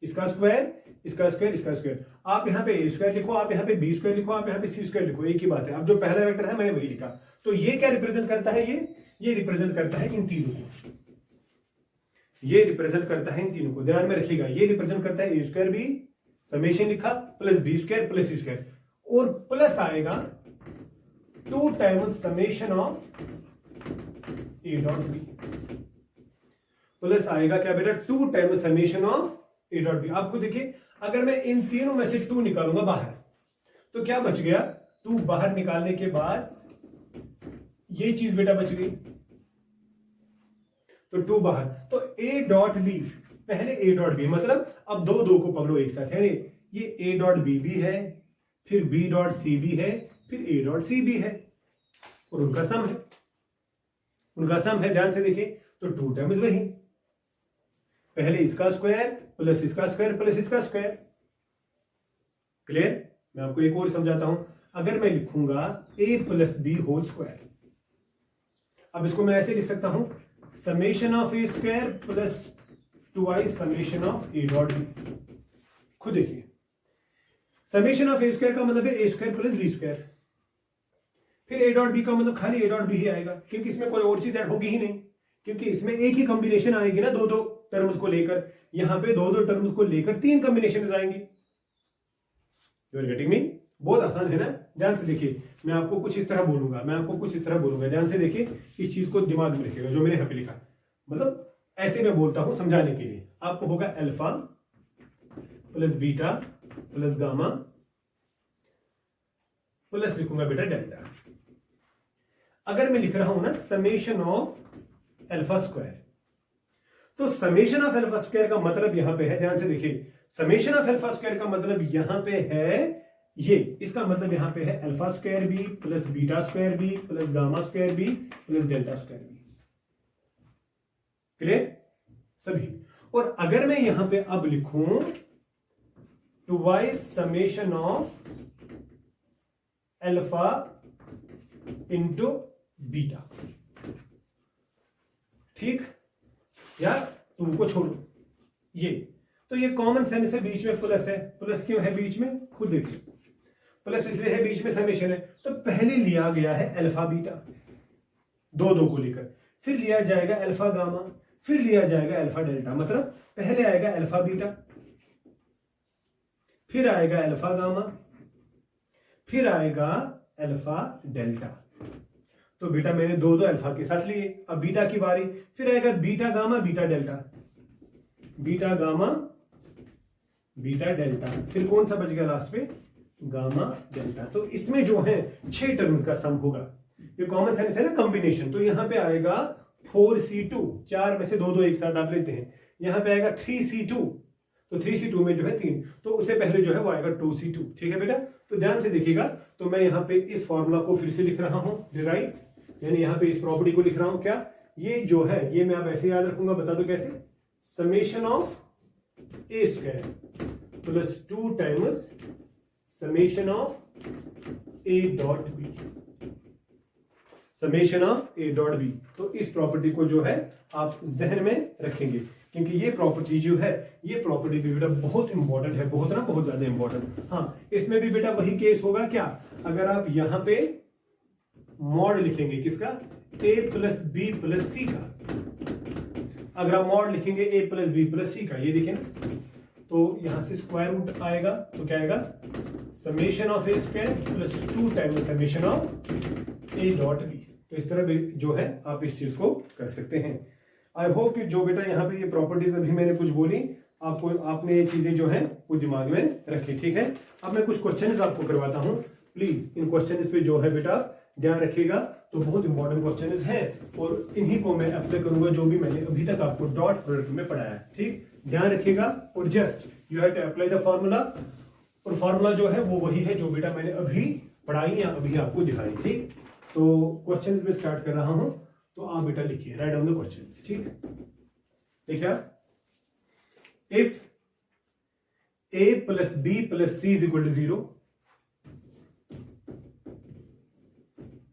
इसका स्क्वायर इसका स्क्वायर इसका स्क्वायर। आप यहाँ पे ए स्क्वायर लिखो, आप यहाँ पे बी स्क्वायर लिखो, आप यहाँ पे सी स्क्वायर लिखो, एक ही बात है। अब जो पहला वेक्टर है मैंने वही लिखा। तो ये क्या रिप्रेजेंट करता है, ये रिप्रेजेंट करता है इन तीनों को, ये रिप्रेजेंट करता है इन तीनों को, ध्यान में रखिएगा। ये रिप्रेजेंट करता है ए स्क्वायर बी, समेशन लिखा, plus B square plus C square, और प्लस आएगा 2 times summation of A dot B, plus आएगा क्या बेटा 2 times summation of A dot B. आपको देखिए, अगर मैं इन तीनों में से 2 निकालूंगा बाहर, तो क्या बच गया, 2 बाहर निकालने के बाद ये चीज बेटा बच गई, तो 2 बाहर, तो a डॉट बी, पहले a डॉट बी, मतलब अब दो दो को पकड़ो एक साथ, यानी ये a डॉट बी भी है, फिर b डॉट सी भी है, फिर a डॉट सी भी है, और उनका सम है, उनका सम है, ध्यान से देखिए। तो 2 टाइम्स वही, पहले इसका स्क्वायर प्लस इसका स्क्वायर प्लस इसका स्क्वायर, क्लियर। मैं आपको एक और समझाता हूं, अगर मैं लिखूंगा a plus B whole square, अब इसको मैं ऐसे लिख सकता हूं summation of A square plus twice summation of A dot B. खुद देखिए, समेशन ऑफ ए स्क्वायर का मतलब है A square plus B square, फिर ए डॉट बी का मतलब खाली ए डॉट बी ही आएगा, क्योंकि इसमें कोई और चीज ऐड होगी ही नहीं, क्योंकि इसमें एक ही कॉम्बिनेशन आएगी ना, दो दो टर्म्स को लेकर, यहां पे दो दो टर्म्स को लेकर 3 कॉम्बिनेशन आएंगे। You are getting me? बहुत आसान है ना। ध्यान से देखिए, मैं आपको कुछ इस तरह बोलूंगा, ध्यान से देखिए, इस चीज को दिमाग में रखिएगा जो मैंने यहां पे लिखा, मतलब ऐसे मैं बोलता हूं समझाने के लिए। आपको होगा alpha plus beta plus gamma plus लिखूंगा बेटा डेल्टा। अगर मैं लिख रहा हूं ना समेशन ऑफ अल्फा स्क्वायर, तो समेशन ऑफ अल्फा स्क्वायर का मतलब यहां पे है, ध्यान से देखिए, समेशन ऑफ अल्फा स्क्वायर का मतलब यहां पे है ये, इसका मतलब यहां पे है alpha square B plus beta square B plus gamma square B plus delta square B. Clear सभी। और अगर मैं यहां पे अब लिखूं twice summation of alpha into beta, ठीक, या टू को छोड़ो ये, तो ये कॉमन सेंस है, बीच में प्लस है, प्लस क्यों है बीच में खुद देखिए, प्लस इसलिए है बीच में समेशन है, तो पहले लिया गया है अल्फा बीटा दो दो को लेकर, फिर लिया जाएगा अल्फा गामा, फिर लिया जाएगा अल्फा डेल्टा, मतलब पहले आएगा अल्फा बीटा, फिर आएगा अल्फा गामा, फिर आएगा अल्फा डेल्टा। तो बेटा मैंने दो दो अल्फा के साथ लिए, अब बीटा की बारी, फिर आएगा beta gamma beta delta, beta gamma beta delta, फिर कौन सा बच गया लास्ट में, गामा डेल्टा। तो इसमें जो है 6 टर्म्स का सम होगा, ये कॉमन सेंस है ना कॉम्बिनेशन, तो यहां पे आएगा 4C2, 4 में से दो दो एक साथ आप लेते हैं, यहां पे आएगा 3C2, तो 3C2 में जो है 3, तो उससे पहले जो है वो आएगा 2C2, ठीक है बेटा। तो ध्यान से देखिएगा, तो मैं यहां पे इस फॉर्मूला को फिर से लिख रहा हूं, डिराइव, यानी यहां पे इस प्रॉपर्टी को लिख रहा हूं, क्या ये जो है ये मैं आप ऐसे याद रखूंगा, बता दो कैसे, summation of A square plus 2 times summation of A dot B, summation of A dot B. तो इस प्रॉपर्टी को जो है आप जहन में रखेंगे, क्योंकि ये प्रॉपर्टी जो है, ये प्रॉपर्टी भी बेटा बहुत इंपॉर्टेंट है, बहुत ना बहुत ज्यादा इंपॉर्टेंट। हाँ, इसमें भी बेटा वही केस होगा क्या, अगर आप यहां पे मॉड लिखेंगे किसका, a plus B plus C का, अगर आप मॉड लिखेंगे a plus B plus C का, ये देखिए ना, तो यहां से स्क्वायर रूट आएगा, तो क्या आएगा, summation of A square plus 2 times summation of A dot B. तो इस तरह जो है आप इस चीज को कर सकते हैं। आई होप कि जो बेटा यहाँ पे ये प्रॉपर्टीज अभी मैंने कुछ बोली आपको, आपने ये चीजें जो है वो दिमाग में रखी, ठीक है। अब मैं कुछ क्वेश्चंस आपको करवाता हूँ, प्लीज इन क्वेश्चंस पे जो है बेटा ध्यान रखिएगा, तो बहुत इंपॉर्टेंट क्वेश्चंस हैं और इन्हीं को मैं अप्लाई करूंगा जो भी मैंने अभी तक आपको डॉट प्रोडक्ट में पढ़ाया है, ठीक, ध्यान रखिएगा। और just you have to apply the formula, और फॉर्मूला जो है वो वही है जो बेटा मैंने अभी पढ़ाई या अभी आपको दिखाई, ठीक। तो क्वेश्चंस में स्टार्ट कर रहा हूं, तो आप बेटा लिखिए, राइट डाउन द क्वेश्चंस, ठीक। देखिए, if a plus B plus C is equal to 0,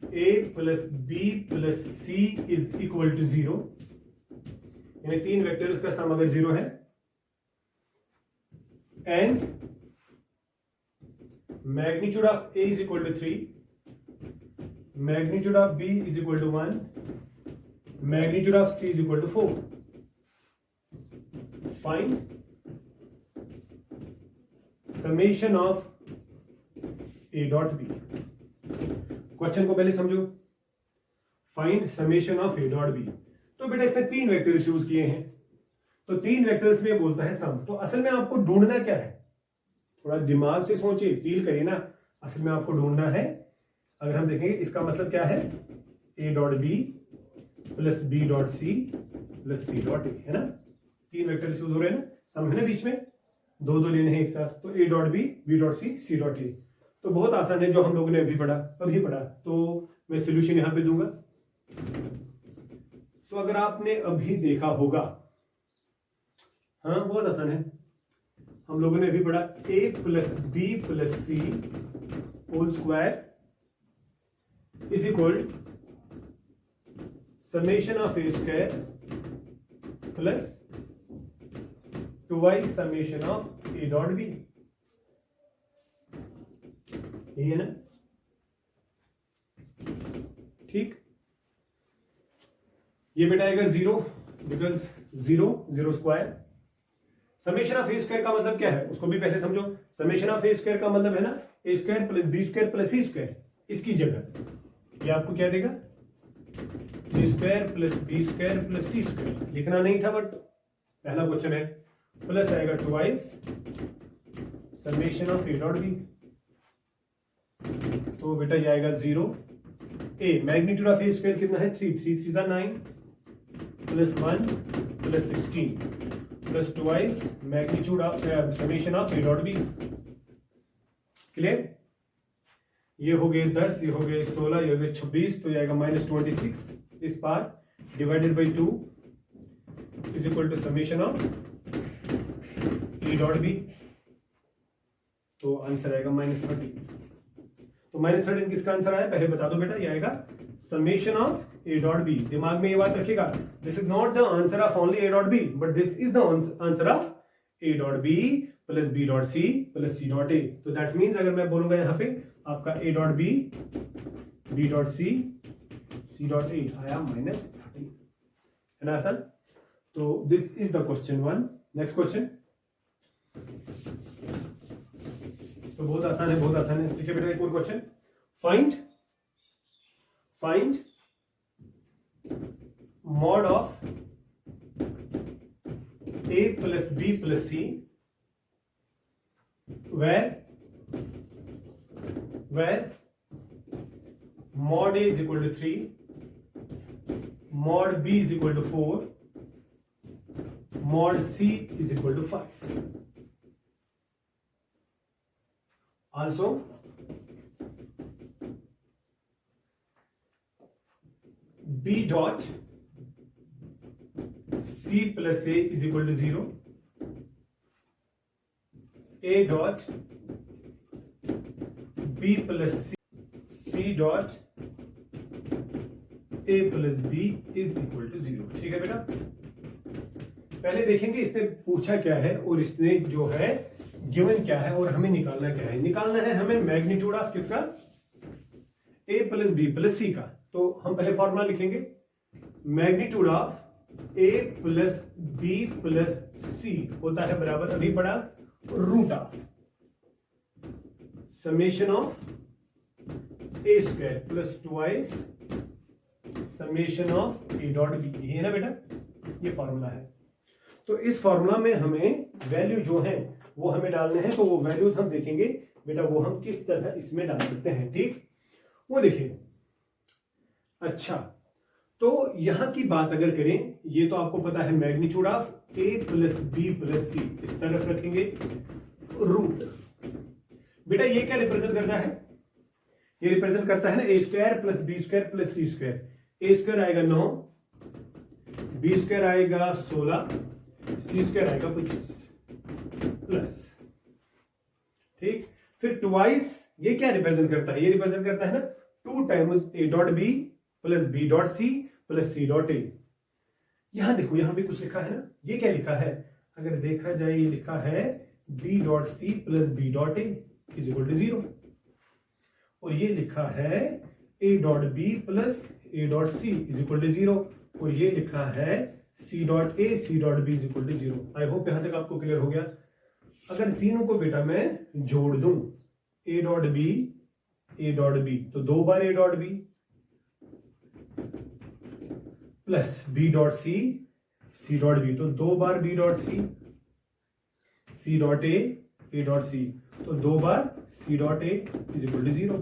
a plus B plus C is equal to 0, यानी 3 वेक्टर्स का सम अगर 0 है, and magnitude of a is equal to 3, magnitude of b is equal to 1, magnitude of c is equal to 4. Find summation of a dot b. Question को पहले समझो, find summation of a dot b। तो बेटा इसने 3 वेक्टर्स यूज किए हैं, तो 3 वेक्टर्स में बोलता है सम, तो असल में आपको ढूंढना क्या है, थोड़ा दिमाग से सोचिए, फील करिए ना, असल में आपको ढूंढना है, अगर हम देखेंगे इसका मतलब क्या है, a dot B plus B dot C plus C dot A, है ना, 3 वेक्टर यूज हो रहे हैं ना, सम है ना बीच में, दो दो लेने हैं एक साथ, तो a dot B B dot C dot A. तो बहुत आसान है, जो हम लोगों ने अभी पढ़ा, तो मैं सोल्यूशन यहां पे दूंगा। तो अगर आपने अभी देखा होगा, हाँ बहुत आसान है, हम लोगों ने अभी पढ़ा a plus B plus C whole square is equal summation of a square plus twice summation of a dot b, यही है ना, ठीक। ये बेटा आएगा 0, because 0 square. Summation of A square का मतलब क्या है, उसको भी पहले समझो। समेशन ऑफ ए स्क्वायर का मतलब है ना A square plus B square plus C square, इसकी जगह ये आपको क्या देगा, A square plus B square plus C square, लिखना नहीं था बट पहला क्वेश्चन है, प्लस आएगा twice summation of A dot B, तो बेटा ये आएगा 0, A magnitude of A square कितना है 3 3 3 9 plus 1 plus 16, plus twice magnitude of summation of A dot B. Clear? ये हो गए 10, ये हो गए 16, ये हो गए 26, तो ये आएगा -26 इस पार divided by 2 is equal to summation of A dot B. तो आंसर आएगा -13। तो -13 किसका आंसर आया पहले बता दो बेटा, ये आएगा summation of A dot B. दिमाग में ये बात रखिएगा, this is not the answer of only A dot B, but this is the answer of A dot B plus B dot C plus C dot A. तो दैट मीन्स अगर मैं बोलूंगा यहाँ पे आपका A dot B, B dot C, C dot A आया -13, है ना आसान? तो this is the question 1। Next question, तो बहुत आसान है, बहुत आसान है। देखिए बेटा एक और question, find mod of a plus b plus c where mod a is equal to 3, mod b is equal to 4, mod c is equal to 5. Also b dot c plus a is equal to 0, a dot b plus c, c dot a plus b is equal to 0। ठीक है बेटा, पहले देखेंगे इसने पूछा क्या है और इसने जो है गिवन क्या है और हमें निकालना क्या है। निकालना है हमें मैग्नीट्यूड ऑफ किसका, a plus b plus c का। तो हम पहले फॉर्मूला लिखेंगे, magnitude of a plus b plus c होता है बराबर, अभी पढ़ा, root of summation of a square plus twice summation of a dot b। ये है ना बेटा, ये फॉर्मूला है। तो इस फॉर्मूला में हमें वैल्यू जो है वो हमें डालने हैं, तो वो वैल्यूज हम देखेंगे बेटा, वो हम किस तरह इसमें डाल सकते हैं। ठीक, वो देखिए। अच्छा, तो यहां की बात अगर करें, ये तो आपको पता है magnitude of a plus B plus C, इस तरफ रखेंगे रूट। बेटा ये क्या रिप्रेजेंट करता है, ये रिप्रेजेंट करता है ना a square plus B square plus C square. a square आएगा 9, बी स्क्वायर आएगा 16, सी स्क्वायर आएगा 25 प्लस। ठीक, फिर ट्वाइस ये क्या रिप्रेजेंट करता है, ये रिप्रेजेंट करता है ना 2 times a dot B plus B dot C plus C dot A. यहां देखो, यहां भी कुछ लिखा है ना, ये क्या लिखा है, अगर देखा जाए ये लिखा है B dot C plus B dot A is equal to 0, और ये लिखा है A dot B plus A dot C is equal to 0, और ये लिखा है C dot A C dot B is equal to 0। I hope यहां तक आपको क्लियर हो गया। अगर तीनों को बेटा मैं जोड़ दूं, ए डॉट बी तो 2 बार A dot B plus B dot C dot B तो 2 बार B dot C dot A dot C तो 2 बार C dot A is equal to 0।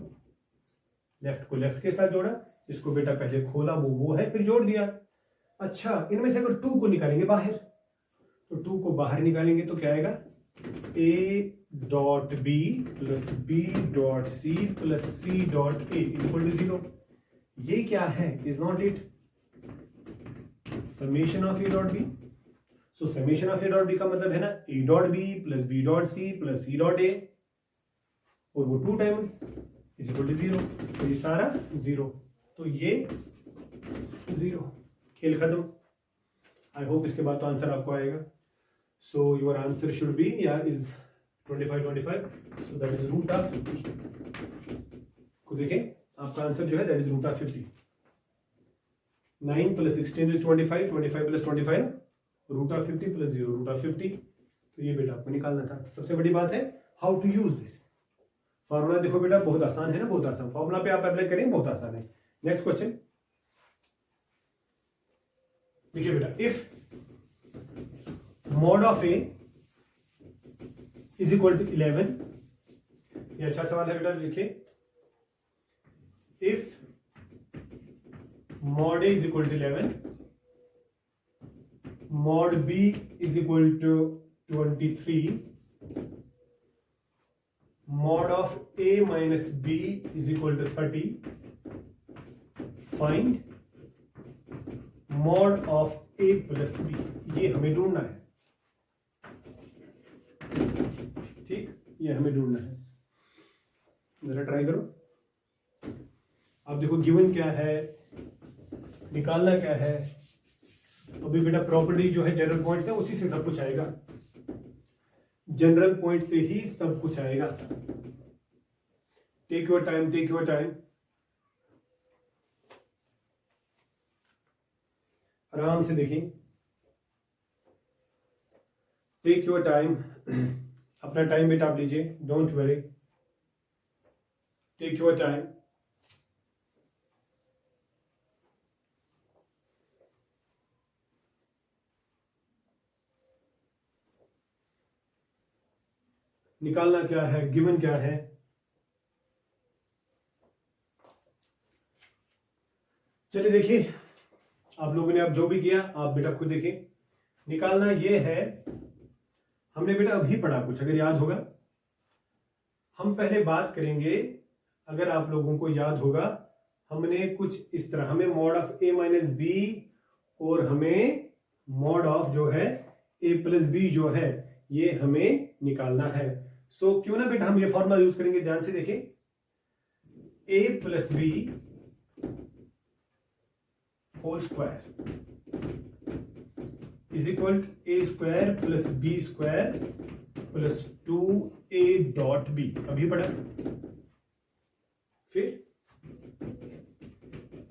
Left को लेफ्ट के साथ जोड़ा, इसको बेटा पहले खोला, वो है, फिर जोड़ दिया। अच्छा, इनमें से अगर 2 को निकालेंगे बाहर, तो 2 को बाहर निकालेंगे तो क्या आएगा, A dot B plus B dot C plus C dot A is equal to 0। ये क्या है, is not it summation of A dot B. So summation of A dot B का मतलब है ना A dot B plus B dot C plus C dot A, और वो 2 टाइम्स इज इक्वल टू 0। तो ये सारा 0, तो ये 0, खेल खत्म। आई होप इसके बाद तो आंसर आपको आएगा। So your answer should be या is 25 so that is root of 50 को देखें, आपका आंसर जो है that is root of 50। 9 plus 16 is 25, 25 plus 25 root of 50 plus 0 root of 50। तो ये बेटा आपको निकालना था। सबसे बड़ी बात है how to use this formula. देखो बेटा बहुत आसान है ना, बहुत आसान फॉर्मूला पे आप अप्लाई करें, बहुत आसान है। नेक्स्ट क्वेश्चन देखिए बेटा, if mod of A is equal to 11, ये अच्छा सवाल है बेटा, लिखिए if mod A is equal to 11 mod B is equal to 23, mod of A minus B is equal to 30, find mod of A plus B, ये हमें ढूंढना है। ठीक, ये हमें ढूंढना है। जरा ट्राई करो। आप देखो गिवन क्या है, निकालना क्या है। अभी बेटा प्रॉपर्टी जो है जनरल पॉइंट से, उसी से सब कुछ आएगा, जनरल पॉइंट से ही सब कुछ आएगा। Take your time, take your time, आराम से देखिए, टेक योर टाइम, अपना टाइम बेटा आप लीजिए, don't worry, take your time. निकालना क्या है, गिवन क्या है। चलिए देखिए, आप लोगों ने अब जो भी किया आप बेटा खुद देखिए। निकालना ये है, हमने बेटा अभी पढ़ा कुछ, अगर याद होगा। हम पहले बात करेंगे, अगर आप लोगों को याद होगा, हमने कुछ इस तरह, हमें mod of A minus B और हमें मॉड ऑफ जो है ए प्लस बी जो है, ये हमें निकालना है। सो क्यों ना बेटा हम ये फॉर्मूला यूज करेंगे, ध्यान से देखिए। A plus B whole square is equal to A square plus B square plus 2a dot B, अभी पढ़ा। फिर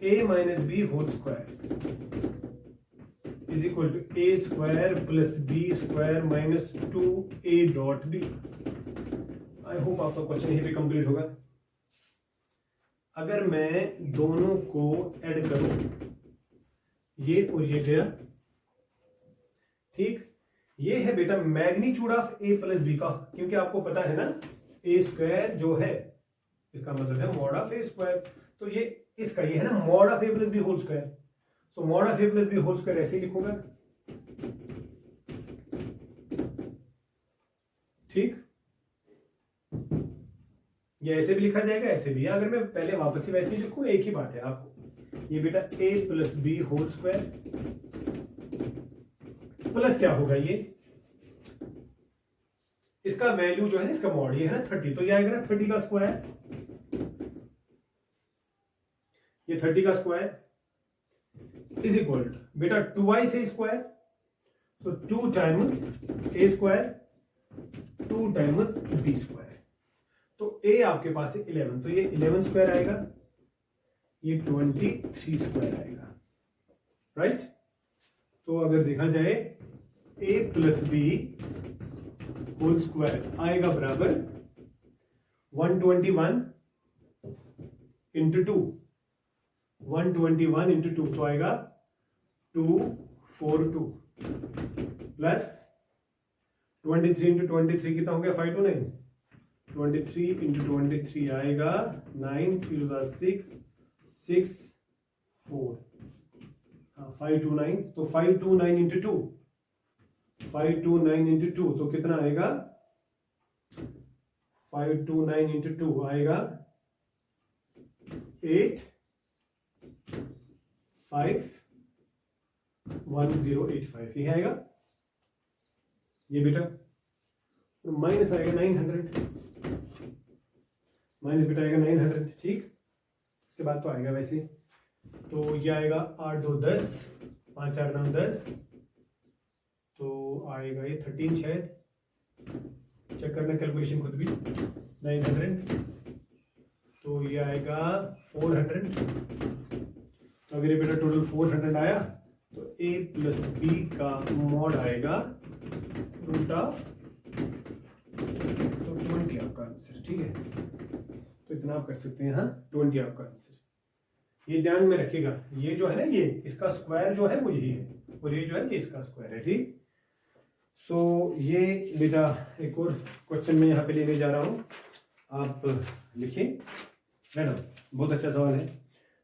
a minus B whole square is equal to A square plus B square minus 2a dot B. I hope आपका क्वेश्चन यही पे कंप्लीट होगा। अगर मैं दोनों को ऐड करूं, ये और ये गया, ठीक, ये है बेटा magnitude of A plus B का, क्योंकि आपको पता है ना ए स्क्वायर जो है इसका मतलब है मॉड ऑफ ए स्क्वायर, तो ये इसका ये है ना mod of A plus B whole square. So mod of A plus B whole square ऐसे ही लिखूंगा, ठीक, ये ऐसे भी लिखा जाएगा, ऐसे भी। अगर मैं पहले वापस ही वैसे ही लिखूं, एक ही बात है आपको। ये बेटा A plus B whole square plus क्या होगा, ये इसका वैल्यू जो है ना, इसका मॉड ये है ना 30, तो ये आएगा ना 30 का स्क्वायर, ये 30 का स्क्वायर इज इक्वल टू बेटा 2i से स्क्वायर, तो 2 टाइम्स ए स्क्वायर 2 टाइम्स बी स्क्वायर, तो ए आपके पास है 11, तो ये 11 स्क्वायर आएगा, ये 23 स्क्वायर आएगा, राइट। तो अगर देखा जाए ए प्लस बी होल स्क्वायर आएगा बराबर 121 इंटू 2, 121 इंटू 2 तो आएगा 242 प्लस 23 इंटू 23 कितना हो गया 529, 23 इंटू 23 आएगा 9, 3 6 6 4, 529, तो 529 इंटू 2, 529 इंटू 2 तो कितना आएगा, 529 इंटू 2 आएगा 8 5 1085, ये आएगा ये बेटा। माइनस आएगा 900, माइनस बेटा आएगा 900, ठीक। इसके बाद तो आएगा वैसे, तो ये आएगा 8 2 10, 5 4 9 10, तो आएगा ये 13 शायद, चेक करना कैलकुलेशन खुद भी, 900, तो ये आएगा 400, तो अगर ये बेटा टोटल 400 आया, तो a प्लस बी का मॉड आएगा रूट ऑफ, तो 20 आपका आंसर, ठीक है। तो इतना आप कर सकते हैं, हाँ 20 आपका आंसर। ये ध्यान में रखिएगा, ये जो है ना, ये इसका स्क्वायर जो है वो यही है, और ये जो है ये इसका स्क्वायर है, ठीक। सो ये बेटा एक और क्वेश्चन मैं यहाँ पे लेने जा रहा हूँ, आप लिखिए, मैडम बहुत अच्छा सवाल है।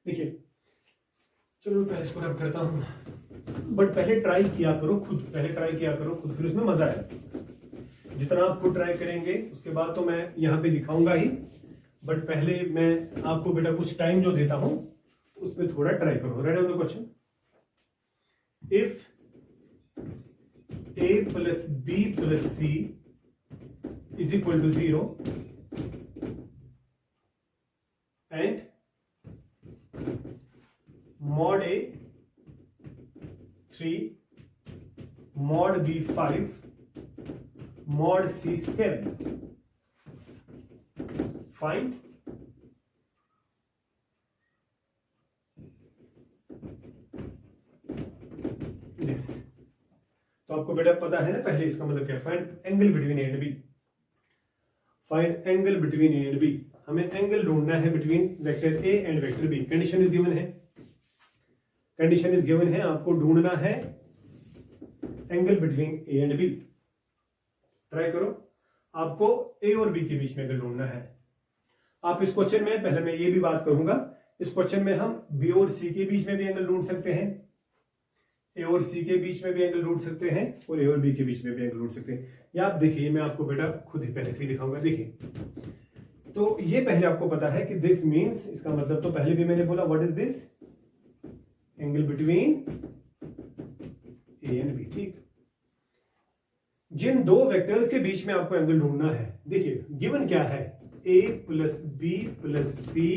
देखिए चलो मैं इसको रब करता हूँ, बट पहले ट्राई किया करो खुद, फिर उसमें मजा आएगा। जितना आप खुद ट्राई करेंगे उसके बाद तो मैं यहाँ पे दिखाऊंगा ही, बट पहले मैं आपको बेटा कुछ टाइम जो देता हूं उसमें थोड़ा ट्राई करो। Ready on the question. If a plus b plus c is equal to 0 and mod a 3, mod b 5, mod c 7, find this। तो आपको बेटा पता है ना पहले इसका मतलब क्या, find angle between A and B. Find angle between A and B, हमें एंगल ढूंढना है between vector A and vector B. Condition is given है, कंडीशन इज गिवन है, आपको ढूंढना है angle between A and B. Try करो, आपको ए और बी के बीच में एंगल ढूंढना है। आप इस क्वेश्चन में, पहले मैं ये भी बात करूंगा, इस क्वेश्चन में हम बी और सी के बीच में भी एंगल ढूंढ सकते हैं, ए और सी के बीच में भी एंगल ढूंढ सकते हैं, और ए और बी के बीच में भी एंगल ढूंढ सकते हैं। या आप देखिए, मैं आपको बेटा खुद ही पहले से ही दिखाऊंगा। देखिए, तो ये पहले आपको पता है कि दिस मीन्स, इसका मतलब तो पहले भी मैंने बोला, what is this, angle between A and B. ठीक, जिन दो वेक्टर्स के बीच में आपको एंगल ढूंढना है, देखिए गिवन क्या है, a plus B plus C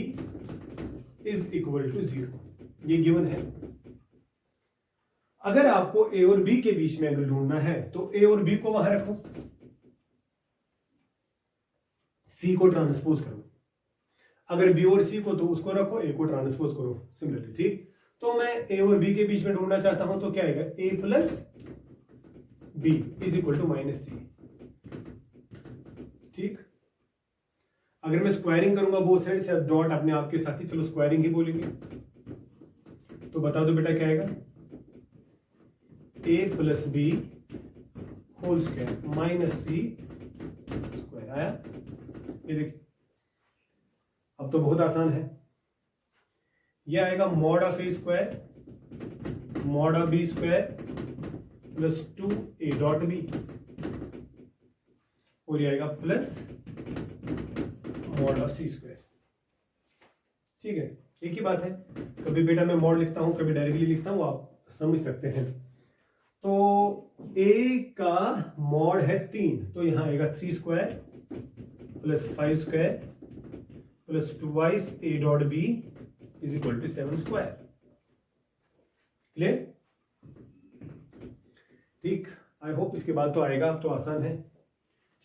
is equal to 0, ये गिवन है। अगर आपको ए और बी के बीच में एंगल ढूंढना है तो ए और बी को वहां रखो, सी को ट्रांसपोज करो। अगर बी और सी को तो उसको रखो, ए को ट्रांसपोज करो सिमिलरली। ठीक, तो मैं ए और बी के बीच में ढूंढना चाहता हूं तो क्या आएगा, A plus B is equal to minus C. ठीक, अगर मैं स्क्वायरिंग करूंगा बोथ साइड से, डॉट अपने आप के साथ ही, चलो स्क्वायरिंग ही बोलेंगे, तो बता दो बेटा क्या आएगा, A plus B whole square minus C square आया। ये देखिए, अब तो बहुत आसान है, ये आएगा mod of A square mod of B square plus 2a dot B, और ये आएगा plus mod of C square. ठीक है, एक ही बात है, कभी बेटा मैं मॉड लिखता हूं, कभी डायरेक्टली लिखता हूं, आप समझ सकते हैं। तो a का मॉड है 3, तो यहां आएगा 3 square plus 5 square plus 2y a dot b is equal to 7 square. Clear? ठीक, आई होप इसके बाद तो आएगा, अब तो आसान है।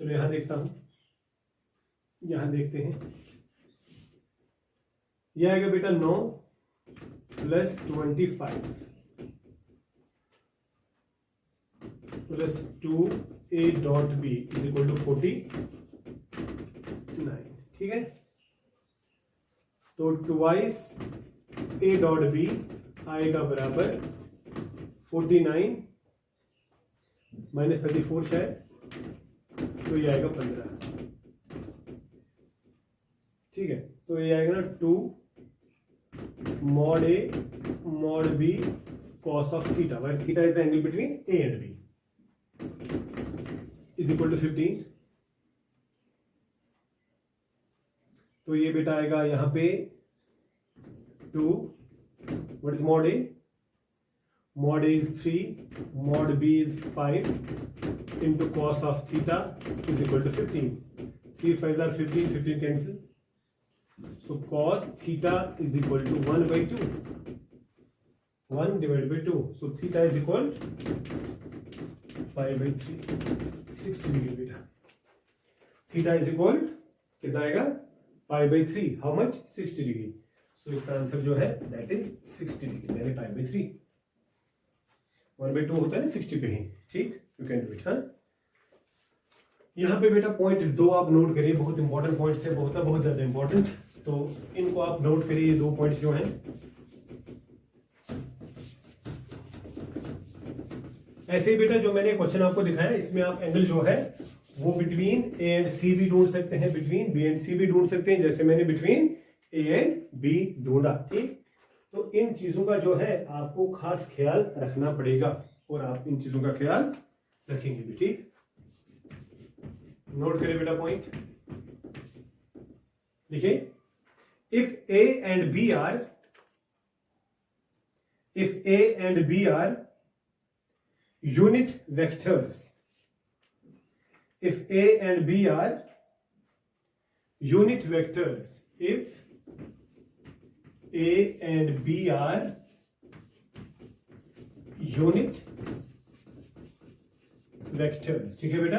चलो यहां देखता हूं, यहां देखते हैं, यह आएगा बेटा 9 plus 25 plus 2a dot b is equal to 49। ठीक है, तो 2y a डॉट b आएगा बराबर 49 माइनस 34 शायद, तो ये आएगा 15। ठीक है, तो ये आएगा ना 2 mod A mod B cos of theta, where theta is the angle between A and B, is equal to 15। तो ये बेटा आएगा यहां पे 2, what is mod A, mod a is 3, mod b is 5 into cos of theta is equal to 15. 3 5s are 15, 15 cancel. So cos theta is equal to 1 by 2. 1 divided by 2. So theta is equal pi by 3. 60 degree beta. Theta is equal कितना आएगा, pi by 3. How much? 60 degree. So इसका आंसर जो है that is 60 degree, यानी pi by 3. 1/2 होता है ना 60 पे ही। ठीक, यू कैन डू इट। हाँ, यहाँ पे बेटा पॉइंट 2 आप नोट करिए, बहुत इंपॉर्टेंट पॉइंट्स है, बहुत ज्यादा इंपॉर्टेंट, तो इनको आप नोट करिए, 2 पॉइंट्स जो हैं। ऐसे ही बेटा जो मैंने क्वेश्चन आपको दिखाया, इसमें आप एंगल जो है वो बिटवीन ए एंड सी भी ढूंढ सकते हैं, बिटवीन बी एंड सी भी ढूंढ सकते हैं, जैसे मैंने बिटवीन ए एंड बी ढूंढा। ठीक, तो इन चीजों का जो है आपको खास ख्याल रखना पड़ेगा और आप इन चीजों का ख्याल रखेंगे भी। ठीक, नोट करिए बेटा पॉइंट। देखिए, if A and B are unit vectors, if A and B are unit vectors, if A and B are unit vectors, ठीक है बेटा।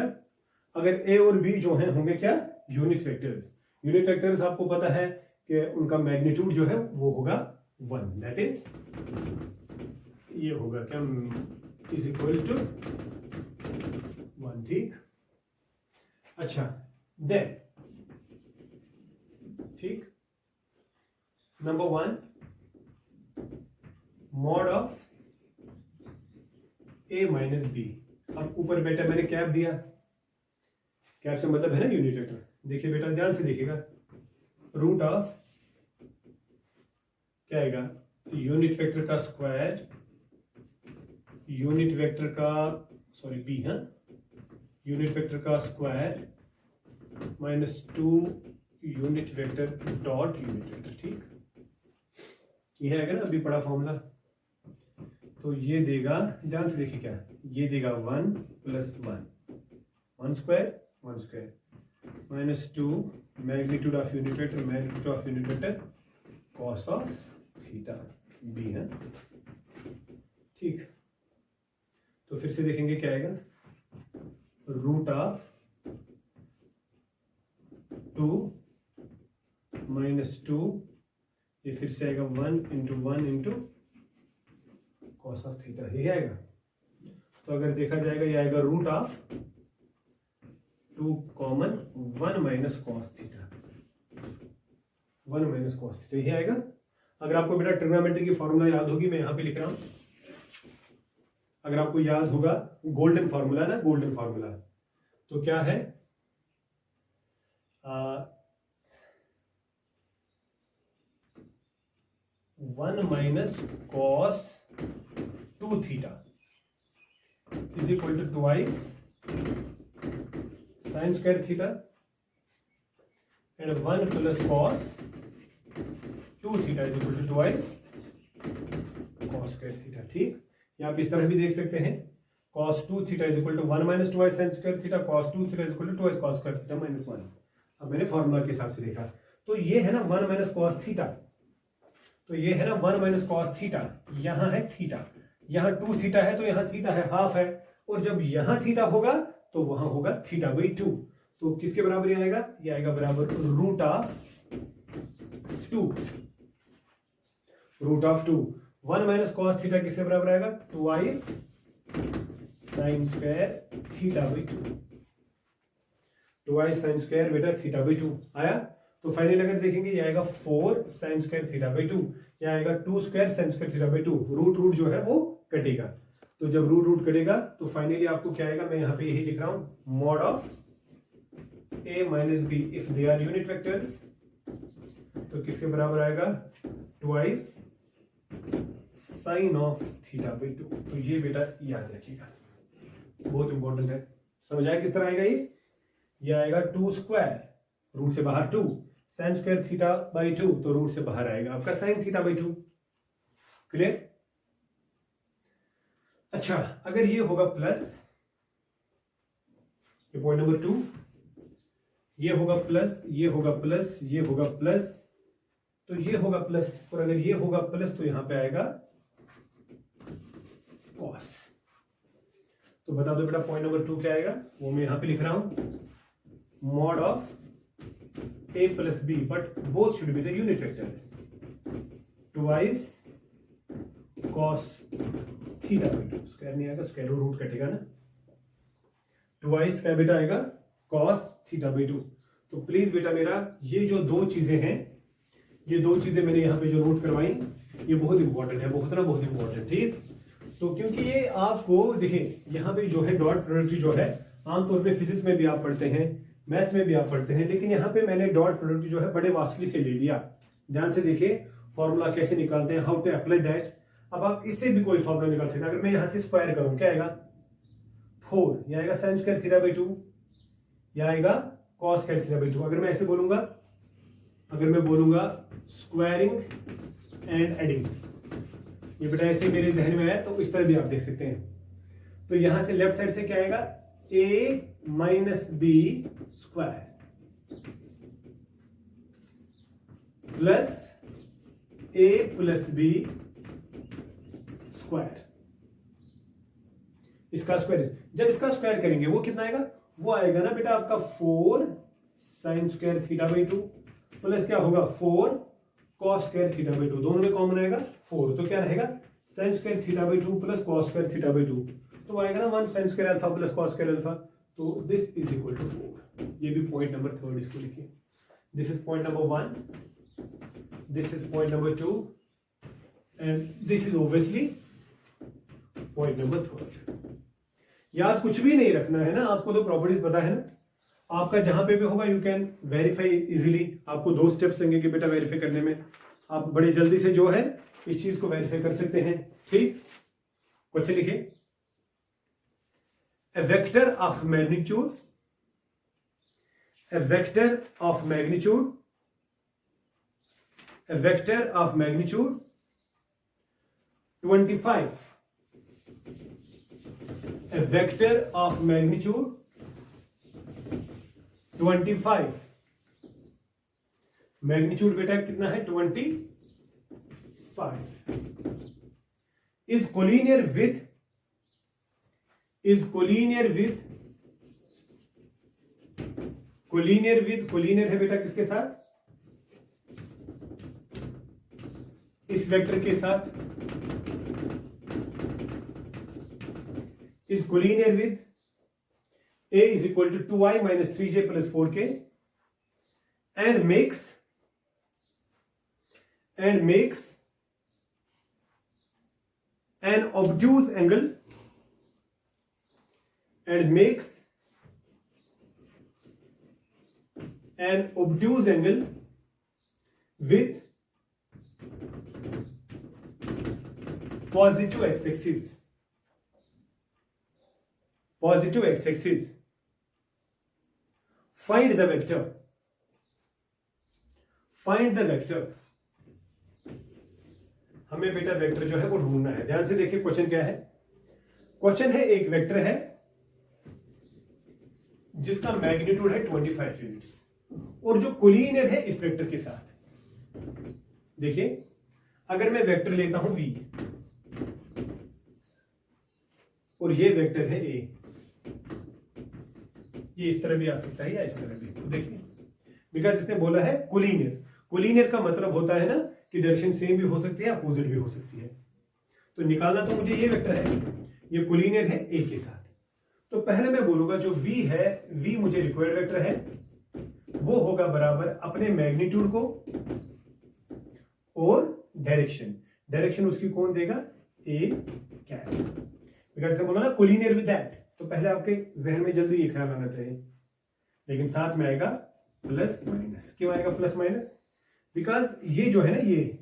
अगर A और B जो हैं होंगे क्या, यूनिट वेक्टर्स। यूनिट वेक्टर्स आपको पता है कि उनका मैग्नीट्यूड जो है वो होगा 1, दैट इज ये होगा क्या, इज इक्वल टू 1। ठीक, अच्छा देन ठीक, number 1 mod of A minus B. अब ऊपर बेटा मैंने कैप दिया, कैप से मतलब है ना यूनिट वेक्टर। देखिए बेटा ध्यान से देखिएगा, रूट ऑफ क्या आएगा, यूनिट वेक्टर का स्क्वायर, यूनिट वेक्टर का सॉरी बी है, यूनिट वेक्टर का square -2 unit vector dot unit vector. ठीक, ये है ना अभी पढ़ा फॉर्मूला, तो ये देगा, ध्यान से देखिए क्या, ये देगा 1 + 1, 1 square 1 square -2 magnitude of unit vector, magnitude of unit vector cos of theta B है। ठीक, तो फिर से देखेंगे क्या आएगा, रूट ऑफ 2 -2, ये फिर से आएगा 1 × 1 × कॉस ऑफ थीटा, ये आएगा। तो अगर देखा जाएगा ये आएगा root of 2 common 1 - cos theta, 1 - cos theta, ये आएगा। अगर आपको बेटा ट्रिग्नोमेट्री की फॉर्मूला याद होगी, मैं यहां पे लिख रहा हूं, अगर आपको याद होगा गोल्डन फॉर्मूला ना, गोल्डन फॉर्मूला, तो क्या है, 1 - cos 2 theta is equal to twice sine square theta and 1 + cos 2 theta is equal to twice cos square theta. ठीक, या आप इस तरह भी देख सकते हैं, cos 2 theta is equal to 1 - twice sine square theta, cos 2 theta is equal to twice cos square theta -1। अब मैंने फॉर्मूला के हिसाब से देखा, तो ये है ना 1 - cos थीटा, तो ये है ना 1 - cos थीटा, यहां है थीटा, यहां 2 थीटा है, तो यहां थीटा है हाफ है, और जब यहां थीटा होगा तो वहां होगा θ/2। तो किसके बराबर ये आएगा, ये आएगा बराबर root of 2, root of 2। 1 - cos theta किसके बराबर आएगा, twice sine square θ/2, twice sine square बेटा θ/2 आया। तो फाइनली अगर देखेंगे ये आएगा 4 साइन स्क्वायर θ/2, ये आएगा 2 square sine square θ/2, root root जो है वो कटेगा। तो जब रूट रूट कटेगा तो फाइनली आपको क्या आएगा, मैं यहां पे यही लिख रहा हूं, mod of a - b if they are unit vectors, तो किसके बराबर आएगा, ट्वाइस साइन ऑफ θ/2। तो ये बेटा याद रखिएगा, बहुत इंपॉर्टेंट है। समझ आया किस तरह आएगा ये आएगा 2 स्क्वायर, रूट से बाहर 2 साइन स्क्वायर θ/2, तो रूट से बाहर आएगा आपका साइन θ/2। क्लियर। अच्छा, अगर ये होगा प्लस, ये पॉइंट नंबर 2, ये होगा प्लस, ये होगा प्लस, ये होगा प्लस, तो ये होगा प्लस, और अगर ये होगा प्लस तो यहां पे आएगा कॉस। तो बता दो बेटा पॉइंट नंबर 2 क्या आएगा, वो मैं यहां पे लिख रहा हूं, mod of a + b, but both should be the unit vectors, twice cos θ/2, square नहीं आएगा, स्क्वायर रूट कटेगा ना, ट्वाइस क्या बेटा आएगा, cos θ/2। तो प्लीज बेटा मेरा ये जो दो चीजें हैं, ये दो चीजें मैंने यहाँ पे जो नोट करवाई, ये बहुत इंपॉर्टेंट है, बहुत ना बहुत इंपॉर्टेंट। ठीक, तो क्योंकि ये आपको देखिए यहाँ पे जो है डॉट प्रोडक्ट जो है आमतौर पे फिजिक्स में भी आप पढ़ते हैं, मैथ्स में भी आप पढ़ते हैं, लेकिन यहाँ पे मैंने डॉट प्रोडक्ट जो है बड़े वास्टली से ले लिया। ध्यान से देखिए, फॉर्मूला कैसे निकालते हैं, हाउ टू अप्लाई दैट। अब आप इससे भी कोई फॉर्मूला निकाल सकते हैं। अगर मैं यहां से स्क्वायर करूं क्या आएगा 4, यह आएगा साइन स्क्वायर थीटा बाई 2, यह आएगा कॉस स्क्वायर थीटा बाई 2। अगर मैं ऐसे बोलूंगा, अगर मैं बोलूंगा स्क्वायरिंग एंड एडिंग, ये बेटा ऐसे मेरे जहन में आया तो इस तरह भी आप देख सकते हैं। तो यहां से लेफ्ट साइड से क्या आएगा a minus B square plus a plus B square, इसका स्क्वायर। जब इसका स्क्वायर करेंगे वो कितना आएगा, वो आएगा ना बेटा आपका 4 sign square theta by 2 plus क्या होगा 4 कॉस स्क्वायर थीटा बाई 2, दोनों में कॉमन आएगा 4, तो क्या रहेगा sign square theta by 2 plus cos square theta by 2, तो आएगा ना 1 sine square alpha plus cos square alpha, तो दिस इज इक्वल टू 4। ये भी पॉइंट नंबर 3 इसको लिखिए। This is point number 1, this is point number 2 and this is obviously point number 3। याद कुछ भी नहीं रखना है ना, आपको तो प्रॉपर्टीज पता है ना, आपका जहां पे भी होगा यू कैन वेरीफाई इजीली। आपको 2 स्टेप्स लगेंगे बेटा वेरीफाई करने में, आप बड़े जल्दी से जो है इस चीज को वेरीफाई कर सकते हैं। ठीक, क्वेश्चन लिखिए, a vector of magnitude, a vector of magnitude, a vector of magnitude 25, a vector of magnitude 25, magnitude बेटा कितना है 25, is collinear with collinear है बेटा किसके साथ, इस वेक्टर के साथ, is collinear with a is equal to 2i minus 3j plus 4k and makes an obtuse angle with positive x-axis. Find the vector. हमें बेटा वेक्टर जो है वो ढूंढना है। ध्यान से देखिए क्वेश्चन क्या है। क्वेश्चन है एक वेक्टर है जिसका मैग्नीट्यूड है 25 यूनिट्स और जो कोलिनियर है इस वेक्टर के साथ। देखिए अगर मैं वेक्टर लेता हूं v और ये वेक्टर है a, ये इस तरह भी आ सकता है या इस तरह भी, तो देखिए बिकॉज इसने बोला है कोलिनियर का मतलब होता है ना कि डायरेक्शन सेम भी हो सकती है अपोजिट भी हो सकती है। तो निकालना तो मुझे ये वेक्टर है, ये कोलिनियर है a के साथ। तो पहले मैं बोलूंगा जो v है, v मुझे रिक्वायर्ड वेक्टर है, वो होगा बराबर अपने मैग्नीट्यूड को और डायरेक्शन उसकी कौन देगा, a कैप। बिकॉज से बोला ना कोलिनियर विद दैट, तो पहले आपके जहन में जल्दी ये ख्याल आना चाहिए, लेकिन साथ में आएगा प्लस माइनस। क्यों आएगा प्लस माइनस, बिकॉज ये जो है ना, ये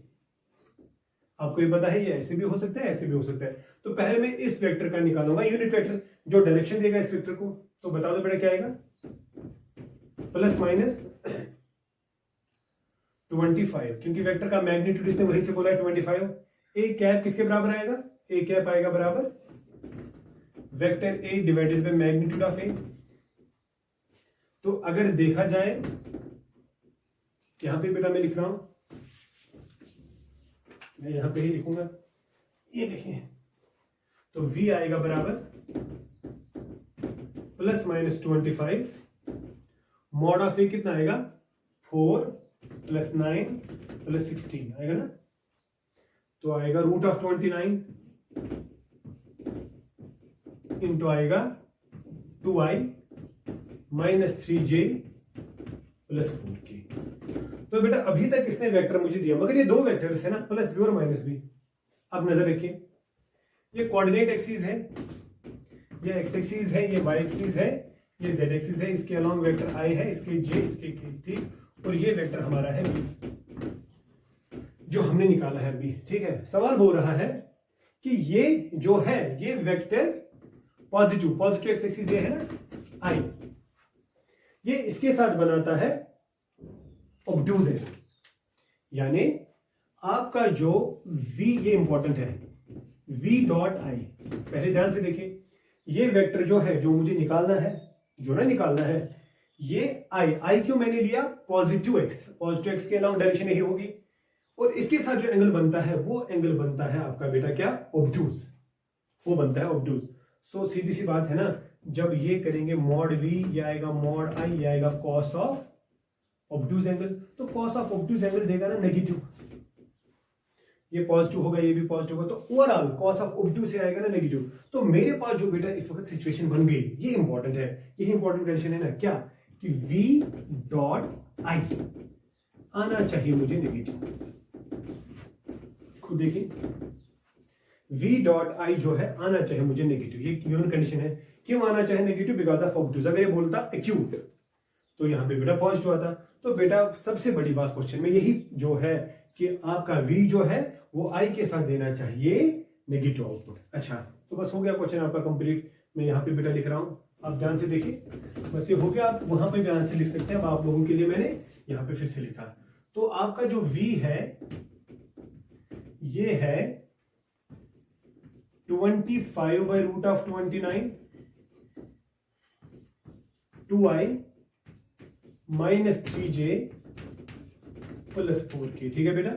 आपको ये पता है ये ऐसे भी हो सकता है ऐसे भी हो सकता है। तो पहले मैं इस वेक्टर का निकालूंगा यूनिट वेक्टर जो डायरेक्शन देगा इस वेक्टर को। तो बताओ तो बेटा क्या आएगा, प्लस माइनस 25, क्योंकि वेक्टर का मैग्नीट्यूड इसने वहीं से बोला है 25। ए कैप किसके बराबर आएगा, ए कैप आएगा बराबर vector A divided by magnitude of A. तो अगर देखा जाए यहां पे बेटा मैं लिख रहा हूं, मैं यहां पे ही लिखूंगा, ये देखिए तो v आएगा बराबर प्लस माइनस 25, मॉड ऑफ ए कितना आएगा 4 प्लस 9 प्लस 16 आएगा ना, तो आएगा रूट ऑफ 29 इंटू आएगा 2i minus 3j plus 4k। तो बेटा अभी तक इसने वेक्टर मुझे दिया, मगर ये दो वेक्टर्स है ना, प्लस बी और माइनस बी। अब नजर रखिए, ये कोऑर्डिनेट एक्सिस है, ये एक्स एक्सिस है, ये वाई एक्सिस है, ये जेड एक्सिस है, इसके अलोंग वेक्टर आई है, इसके जे, इसके के, ठीक। और ये वेक्टर हमारा है बी। जो हमने हमने निकाला है अभी, ठीक है। सवाल बोल रहा है कि ये जो है ये वेक्टर पॉजिटिव एक्स एक्सिस ये है ना आई, ये इसके साथ बनाता है ऑब्ट्यूज एंगल, यानी आपका जो v, ये इंपॉर्टेंट है, v डॉट आई। पहले ध्यान से देखिए, ये वेक्टर जो है जो मुझे निकालना है, निकालना है, ये आई क्यों मैंने लिया, पॉजिटिव एक्स के अलावा डायरेक्शन यही होगी, और इसके साथ जो एंगल बनता है वो एंगल बनता है आपका बेटा क्या, ऑब्ट्यूज, वो बनता है ऑब्ट्यूज। सो सीधी सी बात है ना, जब ये करेंगे मॉड v, ये आएगा मॉड आई, ये आएगा कॉस ऑफ ऑब्ट्यूज एंगल, तो कॉस ऑफ ऑब्ट्यूज एंगल देगा ना नेगेटिव, ये पॉजिटिव होगा, ये भी पॉजिटिव होगा, तो ओवरऑल कॉस ऑफ ऑब्ट्यूज से आएगा ना नेगेटिव। तो मेरे पास जो बेटा इस वक्त सिचुएशन बन गई, ये इंपॉर्टेंट है, यही इंपॉर्टेंट कंडीशन है ना, क्या कि v डॉट आई आना चाहिए मुझे नेगेटिव। खुद देखिए, v डॉट आई जो है आना चाहिए मुझे नेगेटिव, ये गिवन कंडीशन है। क्यों आना चाहिए नेगेटिव, बिकॉज ऑफ ऑब्ट्यूज। अगर ये बोलता एक्यूट तो यहां पे बेटा पॉजिटिव आता। तो बेटा सबसे बड़ी बात क्वेश्चन में यही जो है कि आपका v जो है वो i के साथ देना चाहिए नेगेटिव आउटपुट। अच्छा, तो बस हो गया क्वेश्चन आपका कंप्लीट। मैं यहाँ पे बेटा लिख रहा हूं, आप ध्यान से देखिए, बस ये हो गया। आप वहां पे भी आंसर लिख सकते हैं, अब आप लोगों के लिए मैंने यहाँ पे फिर से लिखा। तो आपका जो v है ये है 25 by root of 29 2i minus 3j plus 4k, ठीक है बेटा।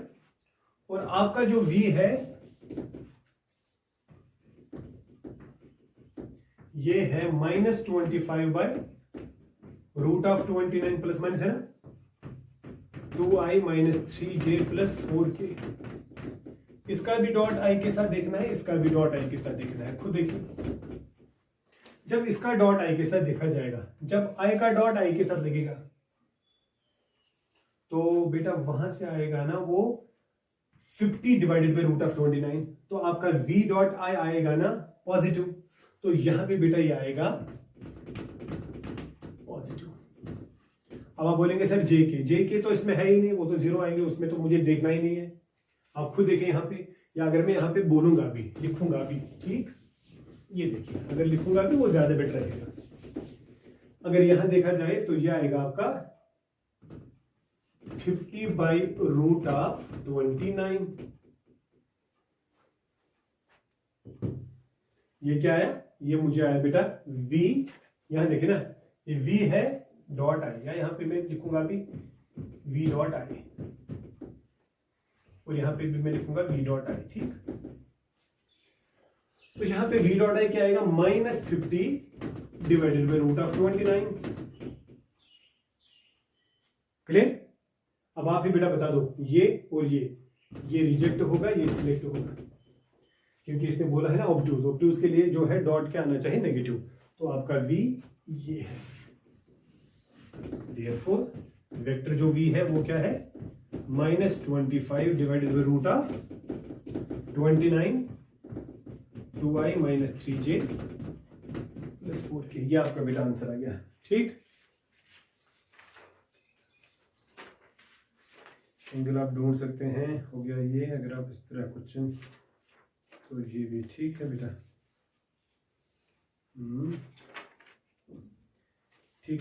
और आपका जो v है ये है -25 by root of 29 plus minus है ना 2i minus 3j plus 4k। इसका भी डॉट आई के साथ देखना है, इसका भी डॉट आई के साथ देखना है। खुद देखिए, जब इसका डॉट आई के साथ देखा जाएगा, जब आई का डॉट आई के साथ लगेगा तो बेटा वहां से आएगा ना वो 50 डिवाइडेड बाई रूट ऑफ 29, तो आपका v डॉट आई आएगा ना पॉजिटिव, तो यहां पे बेटा ये आएगा पॉजिटिव। अब आप बोलेंगे सर जे के तो इसमें है ही नहीं, वो तो जीरो आएंगे, उसमें तो मुझे देखना ही नहीं है। आप खुद देखें यहाँ पे, या अगर मैं यहाँ पे बोलूंगा भी, लिखूंगा भी, ठीक, ये देखिए, अगर लिखूंगा भी वो ज्यादा बेटर रहेगा। अगर यहां देखा जाए तो ये आएगा आपका 50 बाई रूट ऑफ 29। ये क्या आया, ये मुझे आया बेटा v, यहां देखे ना ये v है डॉट आई, या यहां पे मैं लिखूंगा भी v डॉट आई, और यहां पे भी मैं लिखूंगा v डॉट आई, ठीक। तो यहां पे v डॉट आई क्या आएगा, -50 divided by root of 29। Clear. अब आप ही बेटा बता दो, ये और ये रिजेक्ट होगा, ये सिलेक्ट होगा, क्योंकि इसने बोला है ना ऑब्ट्यूज के लिए जो है डॉट क्या आना चाहिए नेगेटिव, तो आपका v ये है। देयरफॉर वेक्टर जो v है वो क्या है, -25 divided by root of 29 2i minus 3j plus 4k, ये आपका बेटा आंसर आ गया, ठीक। एंगल आप ढूंढ सकते हैं, हो गया ये। अगर आप इस तरह क्वेश्चन, तो ये भी ठीक है बेटा, ठीक।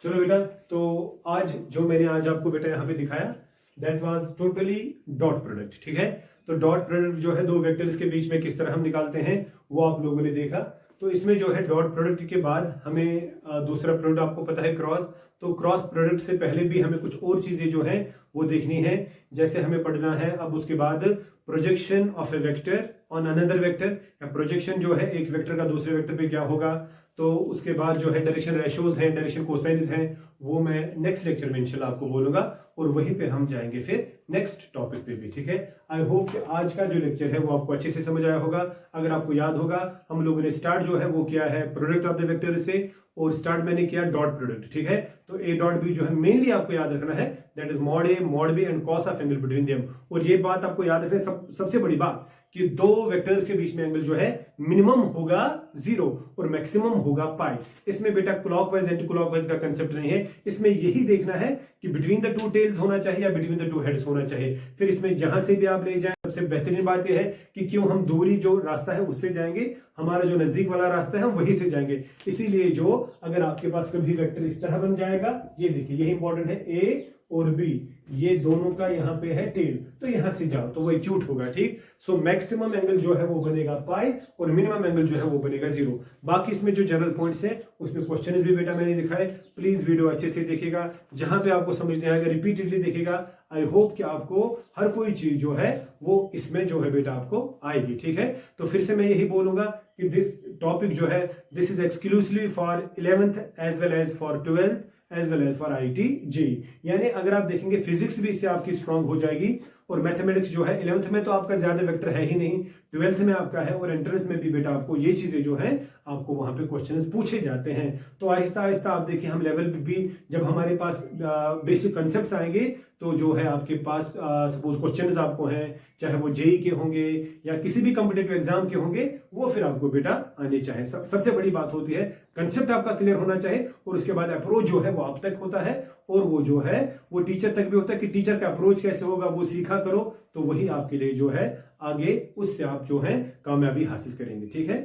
चलो बेटा, तो आज जो मैंने आज आपको बेटा यहाँ पे दिखाया that was totally dot product, ठीक है। तो डॉट प्रोडक्ट जो है दो वेक्टर्स के बीच में किस तरह हम निकालते हैं वो आप लोगों ने देखा। तो इसमें जो है डॉट प्रोडक्ट के बाद हमें दूसरा प्रोडक्ट आपको पता है क्रॉस, तो क्रॉस प्रोडक्ट से पहले भी हमें कुछ और चीजें जो है वो देखनी है। जैसे हमें पढ़ना है अब उसके बाद projection of A vector on another vector, या प्रोजेक्शन जो है एक वेक्टर का दूसरे वेक्टर पे क्या होगा। तो उसके बाद जो है डायरेक्शन रेशियोज हैं, डायरेक्शन कोसाइन्स हैं, वो मैं नेक्स्ट लेक्चर में इंशाल्लाह आपको बोलूंगा, और वहीं पे हम जाएंगे फिर नेक्स्ट टॉपिक पे भी, ठीक है। आई होप कि आज का जो लेक्चर है वो आपको अच्छे से समझ आया होगा। अगर आपको याद होगा, हम लोगों ने स्टार्ट जो है वो किया है प्रोडक्ट ऑफ द वेक्टर से, और स्टार्ट मैंने किया डॉट प्रोडक्ट, ठीक है। तो ए डॉट बी जो है मेनली आपको याद रखना है that is mod A mod B and cos of angle between them. और ये बात आपको याद रखना सबसे बड़ी बात कि दो वेक्टर्स के बीच में एंगल जो है मिनिमम होगा 0 और मैक्सिमम होगा पाई। इसमें बेटा क्लॉकवाइज एंटी क्लॉकवाइज का कंसेप्ट नहीं है, इसमें यही देखना है कि बिटवीन द टू टेल्स होना चाहिए या बिटवीन द टू हेड्स होना चाहिए। फिर इसमें जहां से भी आप ले जाएं, सबसे बेहतरीन बात यह है कि क्यों हम दूरी जो रास्ता है उससे जाएंगे, हमारा जो नजदीक वाला रास्ता है हम वहीं से जाएंगे। इसीलिए जो अगर आपके पास कभी वेक्टर इस तरह बन जाएगा, ये देखिए यही इंपॉर्टेंट है, ए और बी ये दोनों का यहाँ पे है टेल, तो यहां से जाओ तो वो एक्यूट होगा, ठीक। सो मैक्सिमम एंगल जो है वो बनेगा पाई और मिनिमम एंगल जो है वो बनेगा 0। बाकी इसमें जो जनरल पॉइंट्स है उसमें क्वेश्चंस भी बेटा मैंने दिखाए, प्लीज वीडियो अच्छे से देखिएगा, जहां पे आपको समझ नहीं आएगा रिपीटेडली देखिएगा। आई होप कि आपको हर कोई चीज जो है वो इसमें जो है बेटा आपको आएगी, ठीक है। तो फिर से मैं यही बोलूंगा कि दिस टॉपिक जो है this is exclusively for 11th as well as for 12th as well as for IIT JEE। यानी अगर आप देखेंगे फिजिक्स भी इससे आपकी स्ट्रांग हो जाएगी और मैथमेटिक्स जो है 11th में तो आपका ज्यादा वेक्टर है ही नहीं, 12th में आपका है और एंट्रेंस में भी बेटा आपको ये चीजें जो है आपको वहां पे क्वेश्चंस पूछे जाते हैं। तो आहिस्ता आहिस्ता आप देखिए हम लेवल भी जब हमारे पास बेसिक कंसेप्ट आएंगे तो जो है आपके पास सपोज क्वेश्चंस आपको हैं, चाहे वो जेई के होंगे या किसी भी कॉम्पिटिटिव एग्जाम के होंगे, वो फिर आपको बेटा आने चाहिए। सबसे बड़ी बात होती है कंसेप्ट आपका क्लियर होना चाहिए और उसके बाद अप्रोच जो है वो आप तक होता है और वो जो है वो टीचर तक भी होता है कि टीचर का अप्रोच कैसे होगा वो सीखा करो, तो वही आपके लिए जो है आगे उससे आप जो है कामयाबी हासिल करेंगे, ठीक है।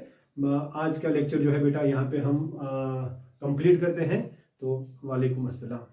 आज का लेक्चर जो है बेटा यहाँ पे हम कंप्लीट करते हैं। तो वालेकुम अस्सलाम।